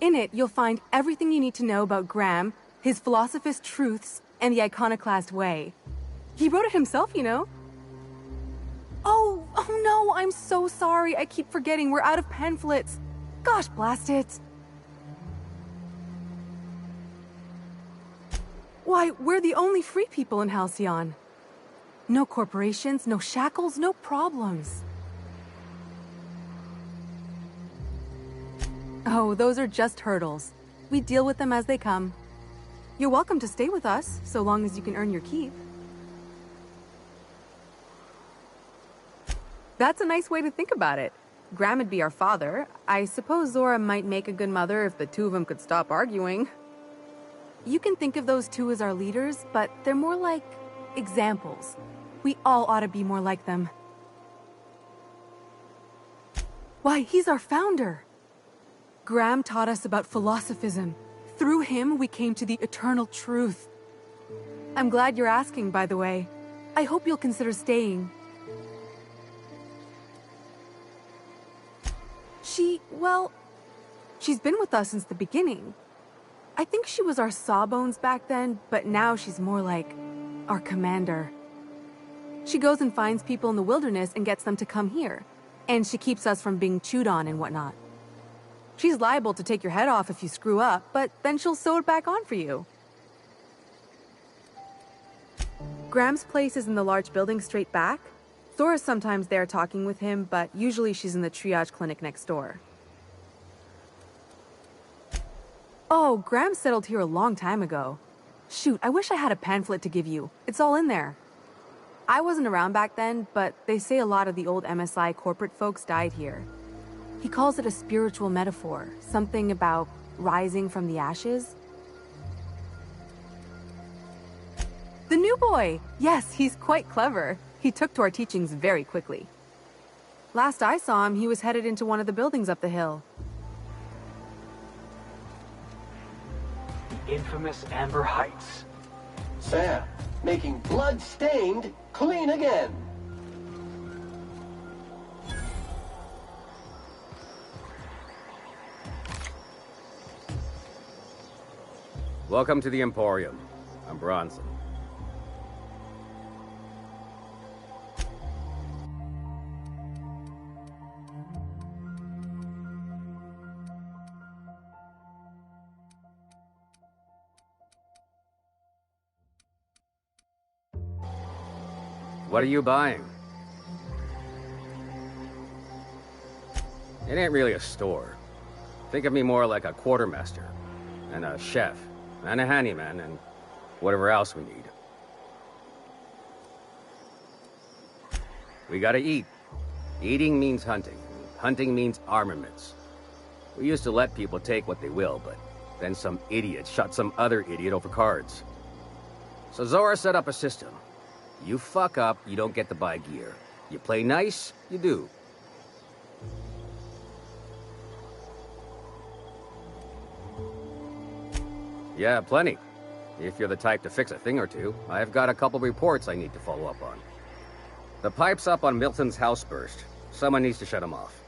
In it, you'll find everything you need to know about Graham, his Philosophist truths, and the Iconoclast way. He wrote it himself, you know. Oh no, I'm so sorry. I keep forgetting we're out of pamphlets. Gosh, blast it. Why, we're the only free people in Halcyon. No corporations, no shackles, no problems. Oh, those are just hurdles. We deal with them as they come. You're welcome to stay with us, so long as you can earn your keep. That's a nice way to think about it. Graham would be our father. I suppose Zora might make a good mother if the two of them could stop arguing. You can think of those two as our leaders, but they're more like examples. We all ought to be more like them. Why, he's our founder. Graham taught us about philosophism. Through him, we came to the eternal truth. I'm glad you're asking, by the way. I hope you'll consider staying. She's been with us since the beginning. I think she was our sawbones back then, but now she's more like our commander. She goes and finds people in the wilderness and gets them to come here. And she keeps us from being chewed on and whatnot. She's liable to take your head off if you screw up, but then she'll sew it back on for you. Graham's place is in the large building straight back. Zora's sometimes there talking with him, but usually she's in the triage clinic next door. Oh, Graham settled here a long time ago. Shoot, I wish I had a pamphlet to give you. It's all in there. I wasn't around back then, but they say a lot of the old MSI corporate folks died here. He calls it a spiritual metaphor, something about rising from the ashes. The new boy! Yes, he's quite clever. He took to our teachings very quickly. Last I saw him, he was headed into one of the buildings up the hill. Infamous Amber Heights. Sam, making blood-stained clean again. Welcome to the Emporium. I'm Bronson. What are you buying? It ain't really a store. Think of me more like a quartermaster, and a chef, and a handyman, and whatever else we need. We gotta eat. Eating means hunting. Hunting means armaments. We used to let people take what they will, but then some idiot shot some other idiot over cards. So Zora set up a system. You fuck up, you don't get to buy gear. You play nice, you do. Yeah, plenty. If you're the type to fix a thing or two, I've got a couple reports I need to follow up on. The pipes up on Milton's house burst. Someone needs to shut them off.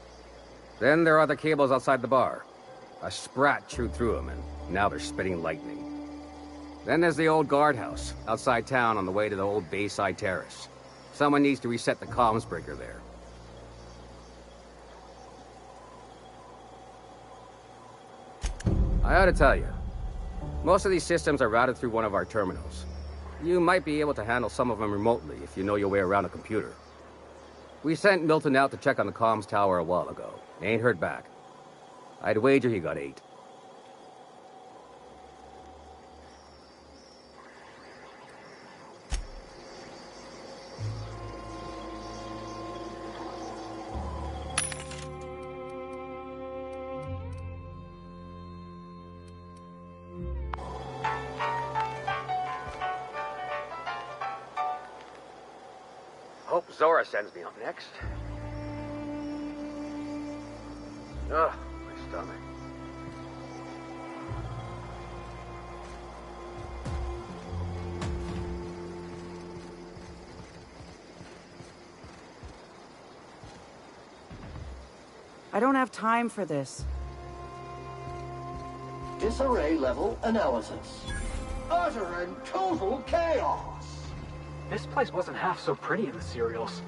Then there are the cables outside the bar. A sprat chewed through them, and now they're spitting lightning. Then there's the old guardhouse, outside town on the way to the old Bayside Terrace. Someone needs to reset the comms breaker there. I ought to tell you, most of these systems are routed through one of our terminals. You might be able to handle some of them remotely if you know your way around a computer. We sent Milton out to check on the comms tower a while ago. Ain't heard back. I'd wager he got 8. Hope Zora sends me up next. Ugh, my stomach. I don't have time for this. Disarray level analysis. Utter and total chaos. This place wasn't half so pretty in the serials.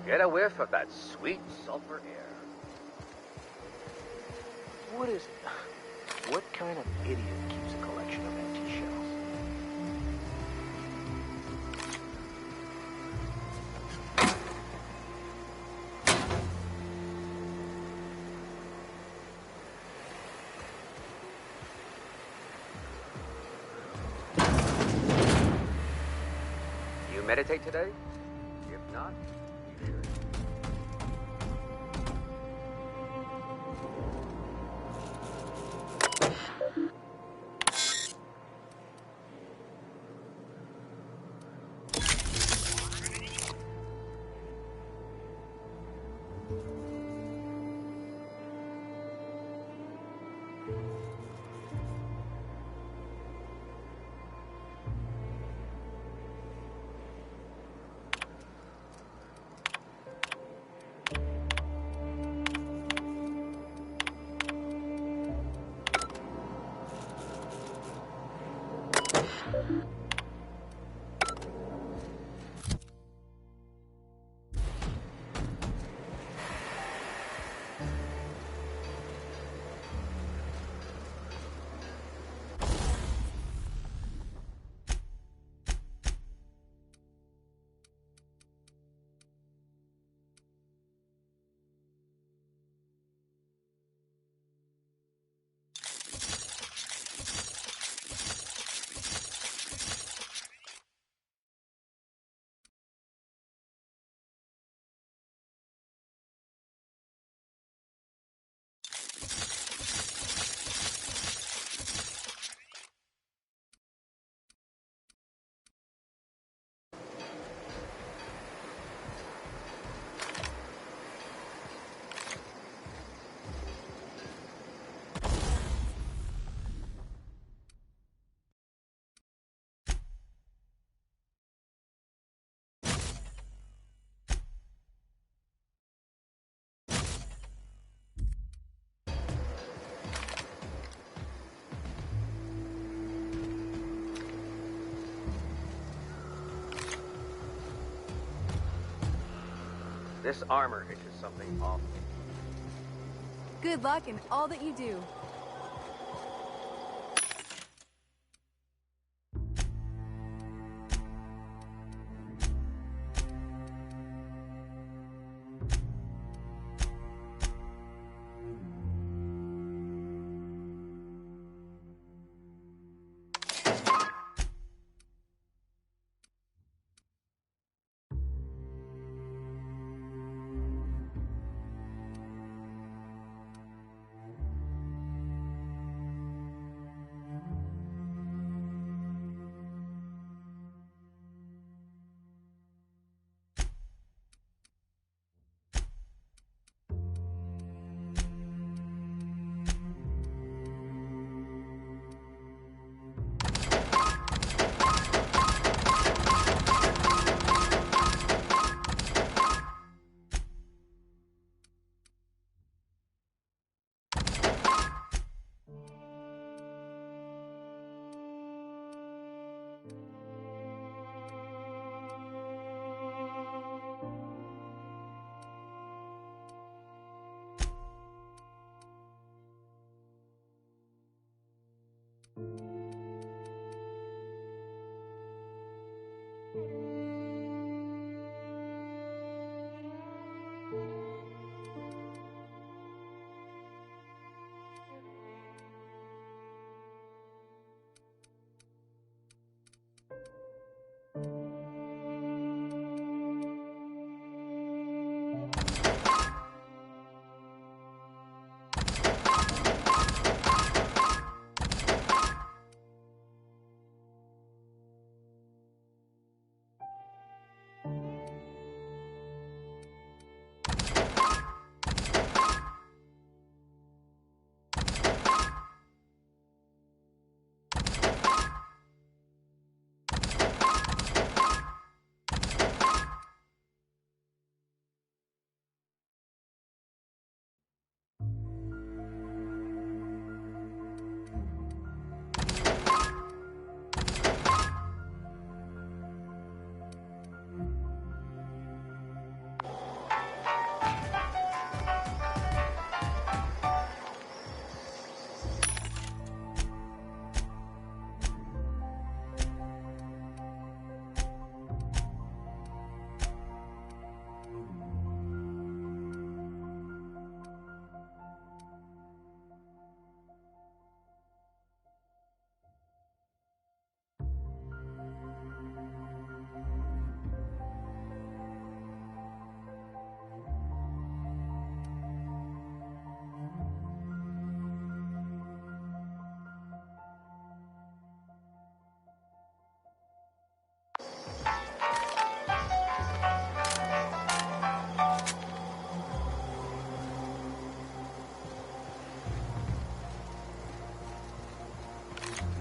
Get a whiff of that sweet sulfur air. What kind of idiot keeps a collection of empty shells? You meditate today? If not, you should. This armor itches something awful. Good luck in all that you do.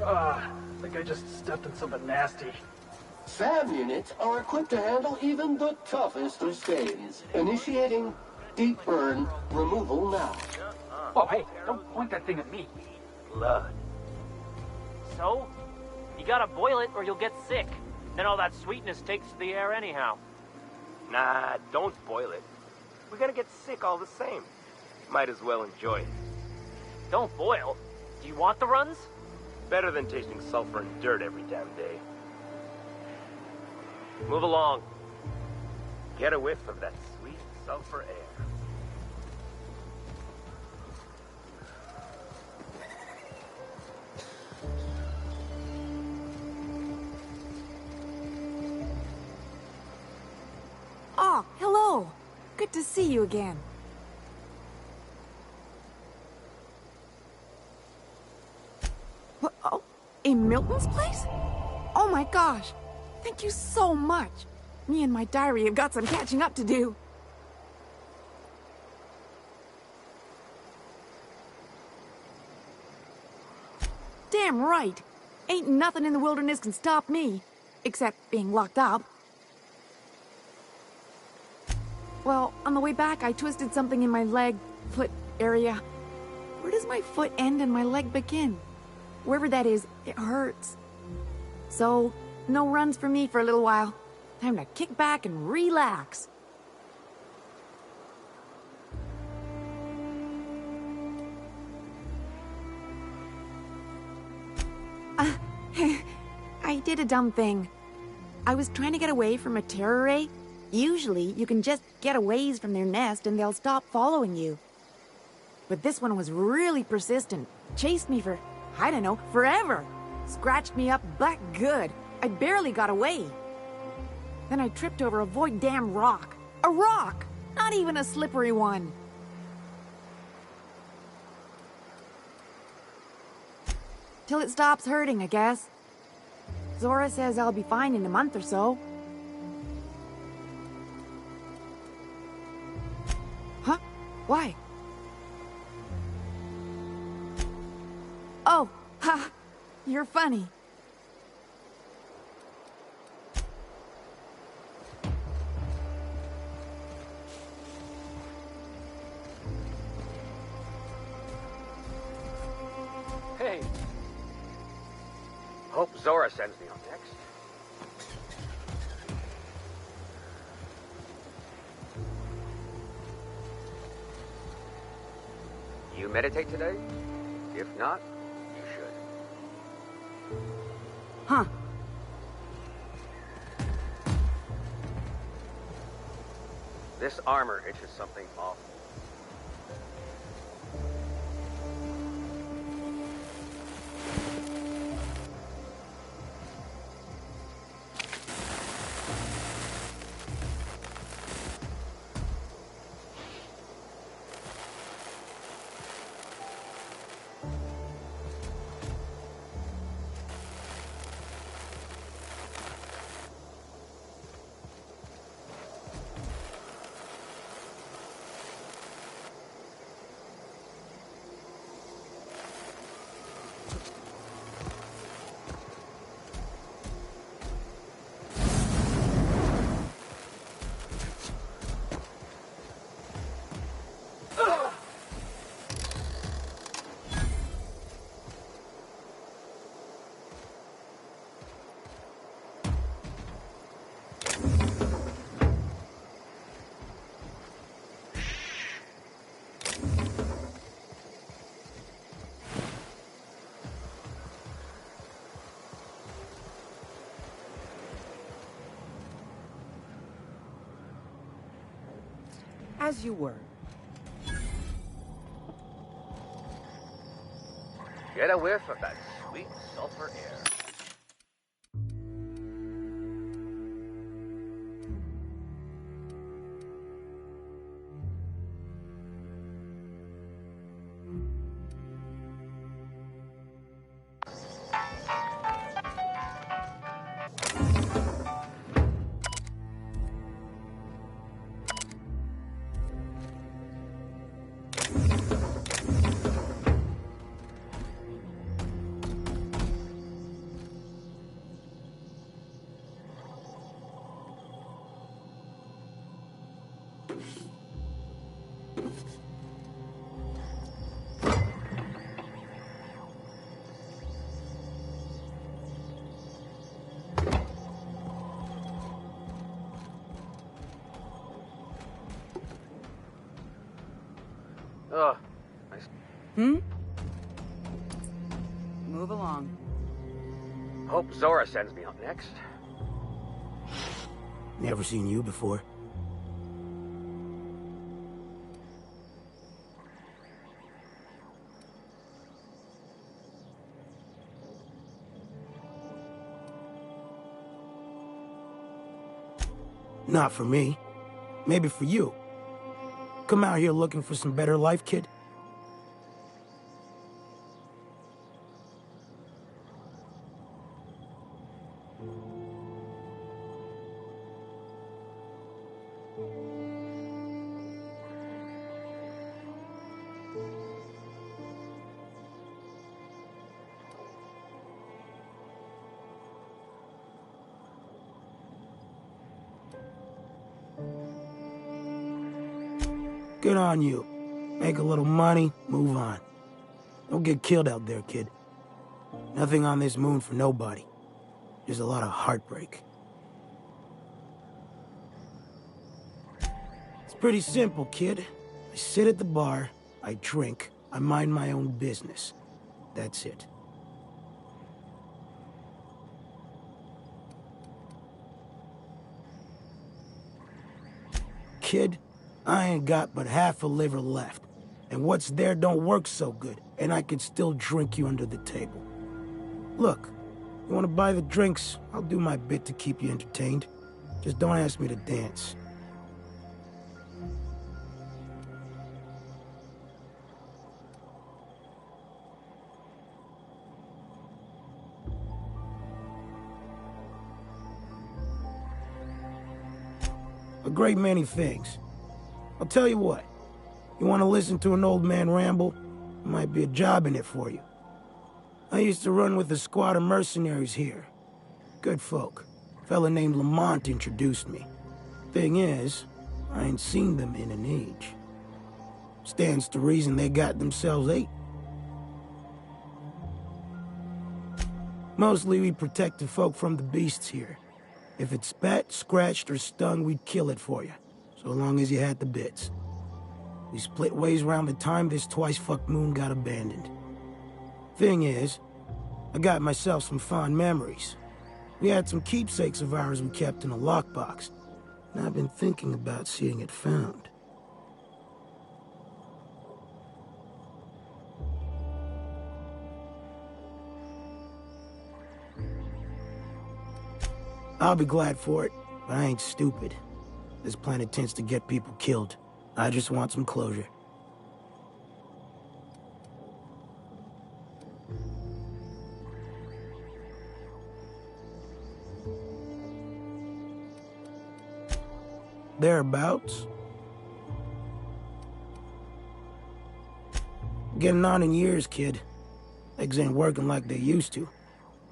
I think I just stepped in something nasty. SAM units are equipped to handle even the toughest of stains. Initiating deep burn removal now. Oh, hey, don't point that thing at me. Blood. So? You gotta boil it or you'll get sick. Then all that sweetness takes to the air anyhow. Nah, don't boil it. We're gonna get sick all the same. Might as well enjoy it. Don't boil? Do you want the runs? Better than tasting sulfur and dirt every damn day. Move along. Get a whiff of that sweet sulfur air. Oh, hello. Good to see you again. What? Oh, in Milton's place? Oh my gosh. Thank you so much. Me and my diary have got some catching up to do. Damn right. Ain't nothing in the wilderness can stop me. Except being locked up. Well, on the way back, I twisted something in my leg, foot area. Where does my foot end and my leg begin? Wherever that is, it hurts. So, no runs for me for a little while. Time to kick back and relax. did a dumb thing. I was trying to get away from a terror ray. Usually, you can just get a ways from their nest and they'll stop following you. But this one was really persistent. Chased me for, I don't know, forever. Scratched me up but good. I barely got away. Then I tripped over a void damn rock. A rock! Not even a slippery one. Till it stops hurting, I guess. Zora says I'll be fine in a month or so. Huh? Why? Oh, ha! You're funny. Hey. Hope Zora sends me on next. You meditate today? If not, you should. Huh. This armor itches something awful. As you were. Get a whiff of that sweet sulfur air. Ugh. Move along. Hope Zora sends me on next. Never seen you before. Not for me. Maybe for you. Come out here looking for some better life, kid? Good on you. Make a little money, move on. Don't get killed out there, kid. Nothing on this moon for nobody. There's a lot of heartbreak. It's pretty simple, kid. I sit at the bar, I drink, I mind my own business. That's it. kid, I ain't got but half a liver left. And what's there don't work so good, and I could still drink you under the table. Look, you want to buy the drinks, I'll do my bit to keep you entertained. Just don't ask me to dance. A great many things. I'll tell you what. You want to listen to an old man ramble? There might be a job in it for you. I used to run with a squad of mercenaries here. Good folk. A fella named Lamont introduced me. Thing is, I ain't seen them in an age. Stands to reason they got themselves ate. Mostly we protected folk from the beasts here. If it spat, scratched, or stung, we'd kill it for you, so long as you had the bits. We split ways around the time this twice-fucked moon got abandoned. Thing is, I got myself some fond memories. We had some keepsakes of ours we kept in a lockbox, and I've been thinking about seeing it found. I'll be glad for it, but I ain't stupid. This planet tends to get people killed. I just want some closure. Thereabouts. Getting on in years, kid. Legs ain't working like they used to.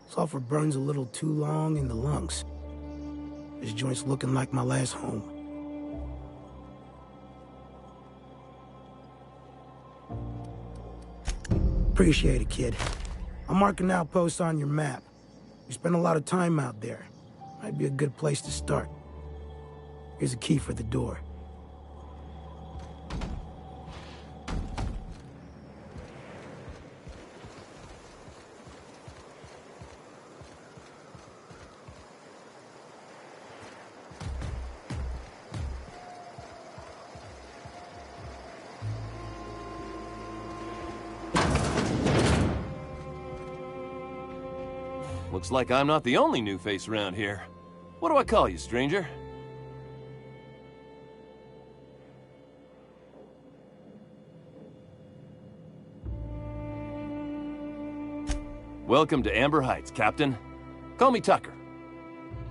Sulfur burns a little too long in the lungs. This joint's looking like my last home. Appreciate it, kid. I'll mark an outpost on your map. You spend a lot of time out there. Might be a good place to start. Here's a key for the door. Looks like I'm not the only new face around here. What do I call you, stranger? Welcome to Amber Heights, Captain. Call me Tucker.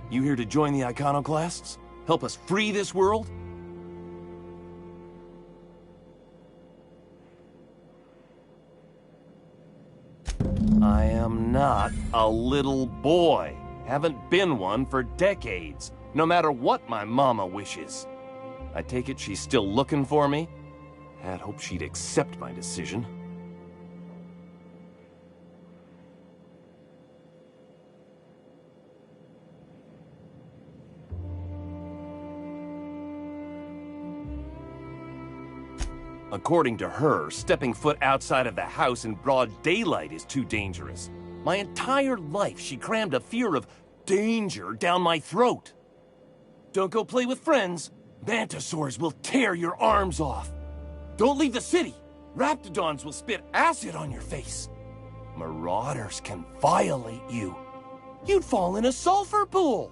You here to join the Iconoclasts? Help us free this world? I am not a little boy. Haven't been one for decades, no matter what my mama wishes. I take it she's still looking for me? Had hoped she'd accept my decision. According to her, stepping foot outside of the house in broad daylight is too dangerous. My entire life, she crammed a fear of danger down my throat. Don't go play with friends. Mantisaurs will tear your arms off. Don't leave the city. Raptidons will spit acid on your face. Marauders can violate you. You'd fall in a sulfur pool.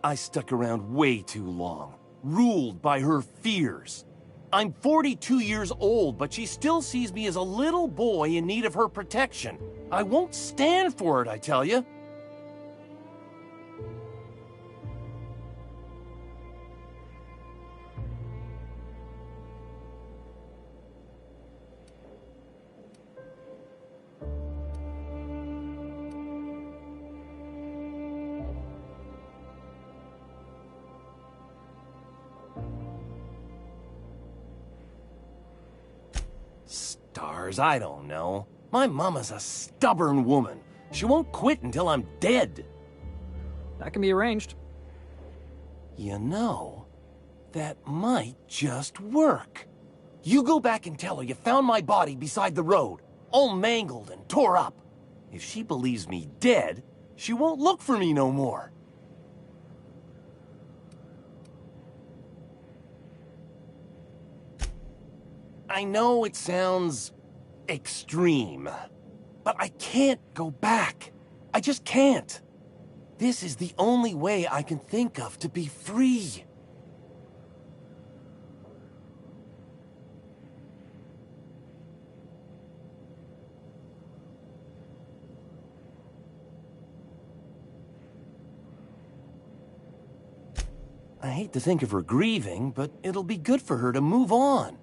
I stuck around way too long, ruled by her fears. I'm 42 years old, but she still sees me as a little boy in need of her protection. I won't stand for it, I tell you. Stars, I don't know. My mama's a stubborn woman. She won't quit until I'm dead. That can be arranged. You know, that might just work. You go back and tell her you found my body beside the road, all mangled and tore up. If she believes me dead, she won't look for me no more. I know it sounds extreme, but I can't go back. I just can't. This is the only way I can think of to be free. I hate to think of her grieving, but it'll be good for her to move on.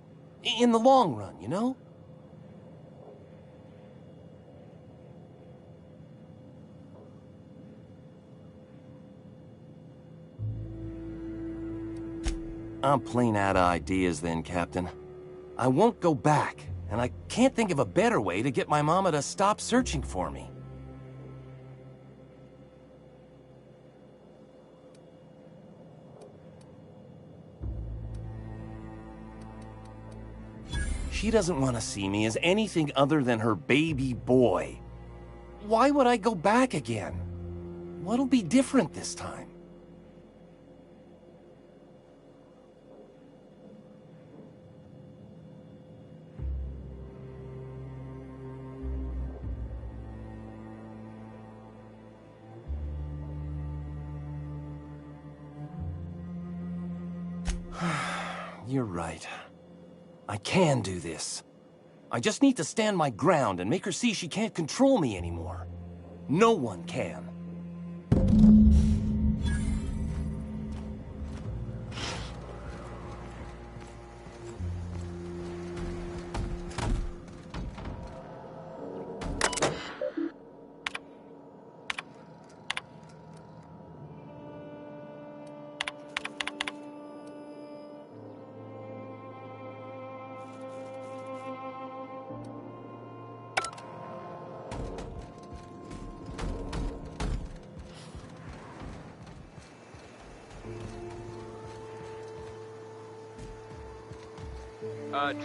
In the long run, you know? I'm plain out of ideas then, Captain. I won't go back, and I can't think of a better way to get my mama to stop searching for me. She doesn't want to see me as anything other than her baby boy. Why would I go back again? What'll be different this time? You're right. I can do this. I just need to stand my ground and make her see she can't control me anymore. No one can.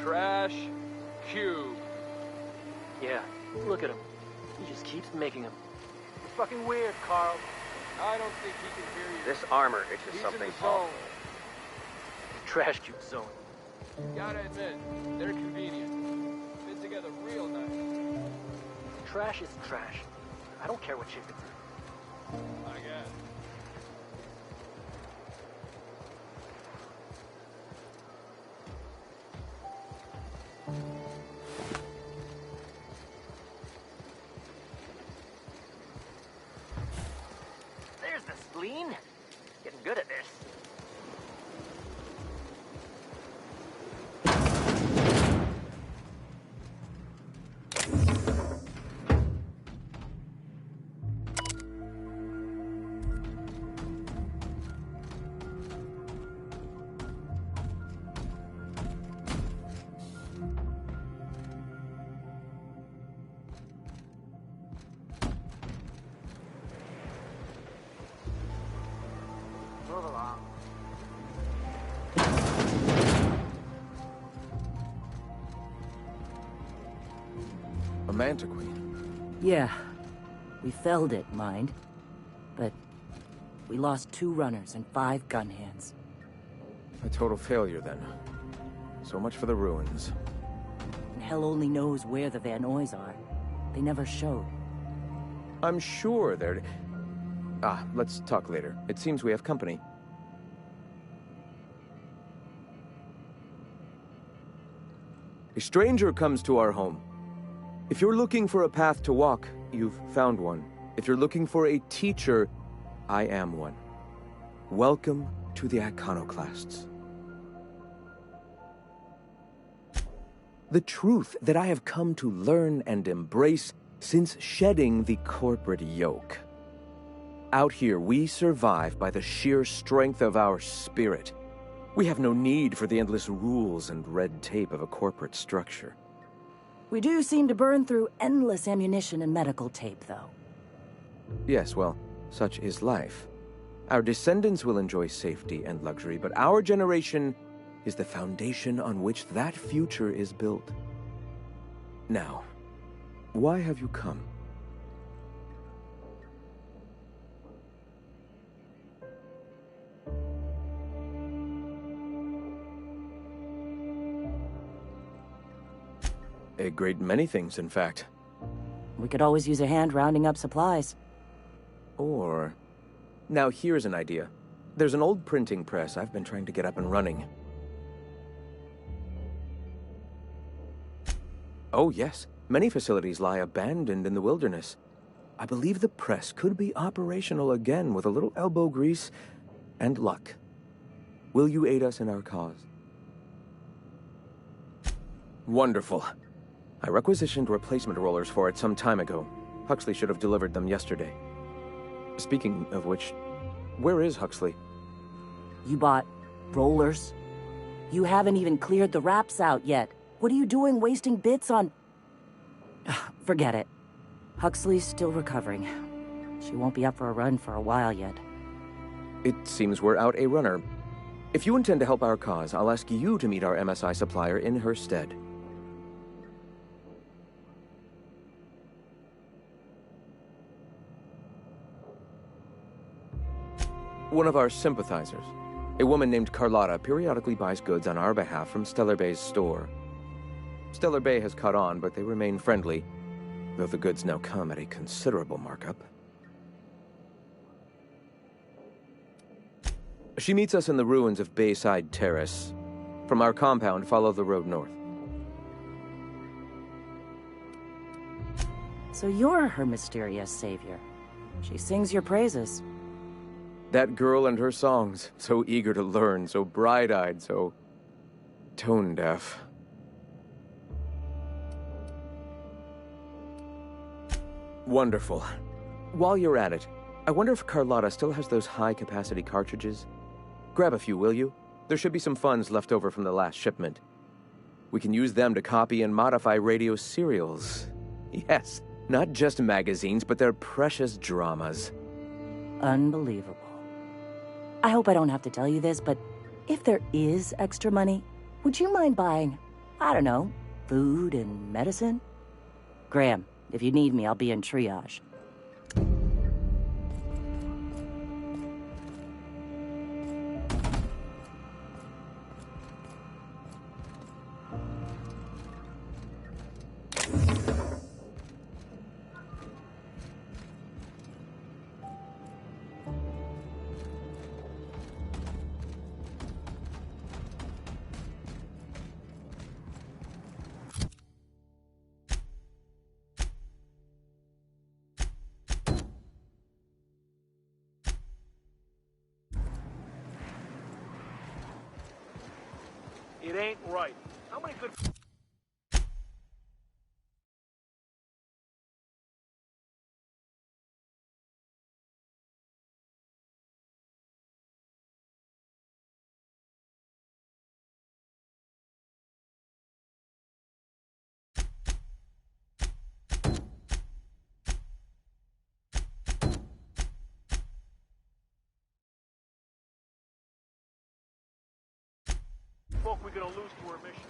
Trash cube. Yeah, look at him. He just keeps making them. It's fucking weird, Carl. I don't think he can hear you. This armor itches He's something in the zone. awful. Trash cube zone. Gotta admit, they're convenient. Fit together real nice. Trash is trash. I don't care what shape it's in. I guess. There's the spleen. Getting good at this. Move along. A Manta Queen. Yeah. We felled it, mind. But we lost 2 runners and 5 gun hands. A total failure, then. So much for the ruins. And hell only knows where the Van Oys are. They never showed. I'm sure they're... let's talk later. It seems we have company. A stranger comes to our home. If you're looking for a path to walk, you've found one. If you're looking for a teacher, I am one. Welcome to the Iconoclasts. The truth that I have come to learn and embrace since shedding the corporate yoke. Out here, we survive by the sheer strength of our spirit. We have no need for the endless rules and red tape of a corporate structure. We do seem to burn through endless ammunition and medical tape, though. Yes, well, such is life. Our descendants will enjoy safety and luxury, but our generation is the foundation on which that future is built. Now, why have you come? A great many things, in fact. We could always use a hand rounding up supplies. Or... Now here's an idea. There's an old printing press I've been trying to get up and running. Oh yes, many facilities lie abandoned in the wilderness. I believe the press could be operational again with a little elbow grease and luck. Will you aid us in our cause? Wonderful. I requisitioned replacement rollers for it some time ago. Huxley should have delivered them yesterday. Speaking of which, where is Huxley? You bought rollers? You haven't even cleared the wraps out yet. What are you doing wasting bits on... Forget it. Huxley's still recovering. She won't be up for a run for a while yet. It seems we're out a runner. If you intend to help our cause, I'll ask you to meet our MSI supplier in her stead. One of our sympathizers, a woman named Carlotta, periodically buys goods on our behalf from Stellar Bay's store. Stellar Bay has caught on, but they remain friendly, though the goods now come at a considerable markup. She meets us in the ruins of Bayside Terrace. From our compound, follow the road north. So you're her mysterious savior. She sings your praises. That girl and her songs, so eager to learn, so bright-eyed, so tone-deaf. Wonderful. While you're at it, I wonder if Carlotta still has those high-capacity cartridges? Grab a few, will you? There should be some funds left over from the last shipment. We can use them to copy and modify radio serials. Yes, not just magazines, but their precious dramas. Unbelievable. I hope I don't have to tell you this, but if there is extra money, would you mind buying, I don't know, food and medicine? Graham, if you need me, I'll be in triage. It ain't right. How many good... folk we gonna lose to our mission?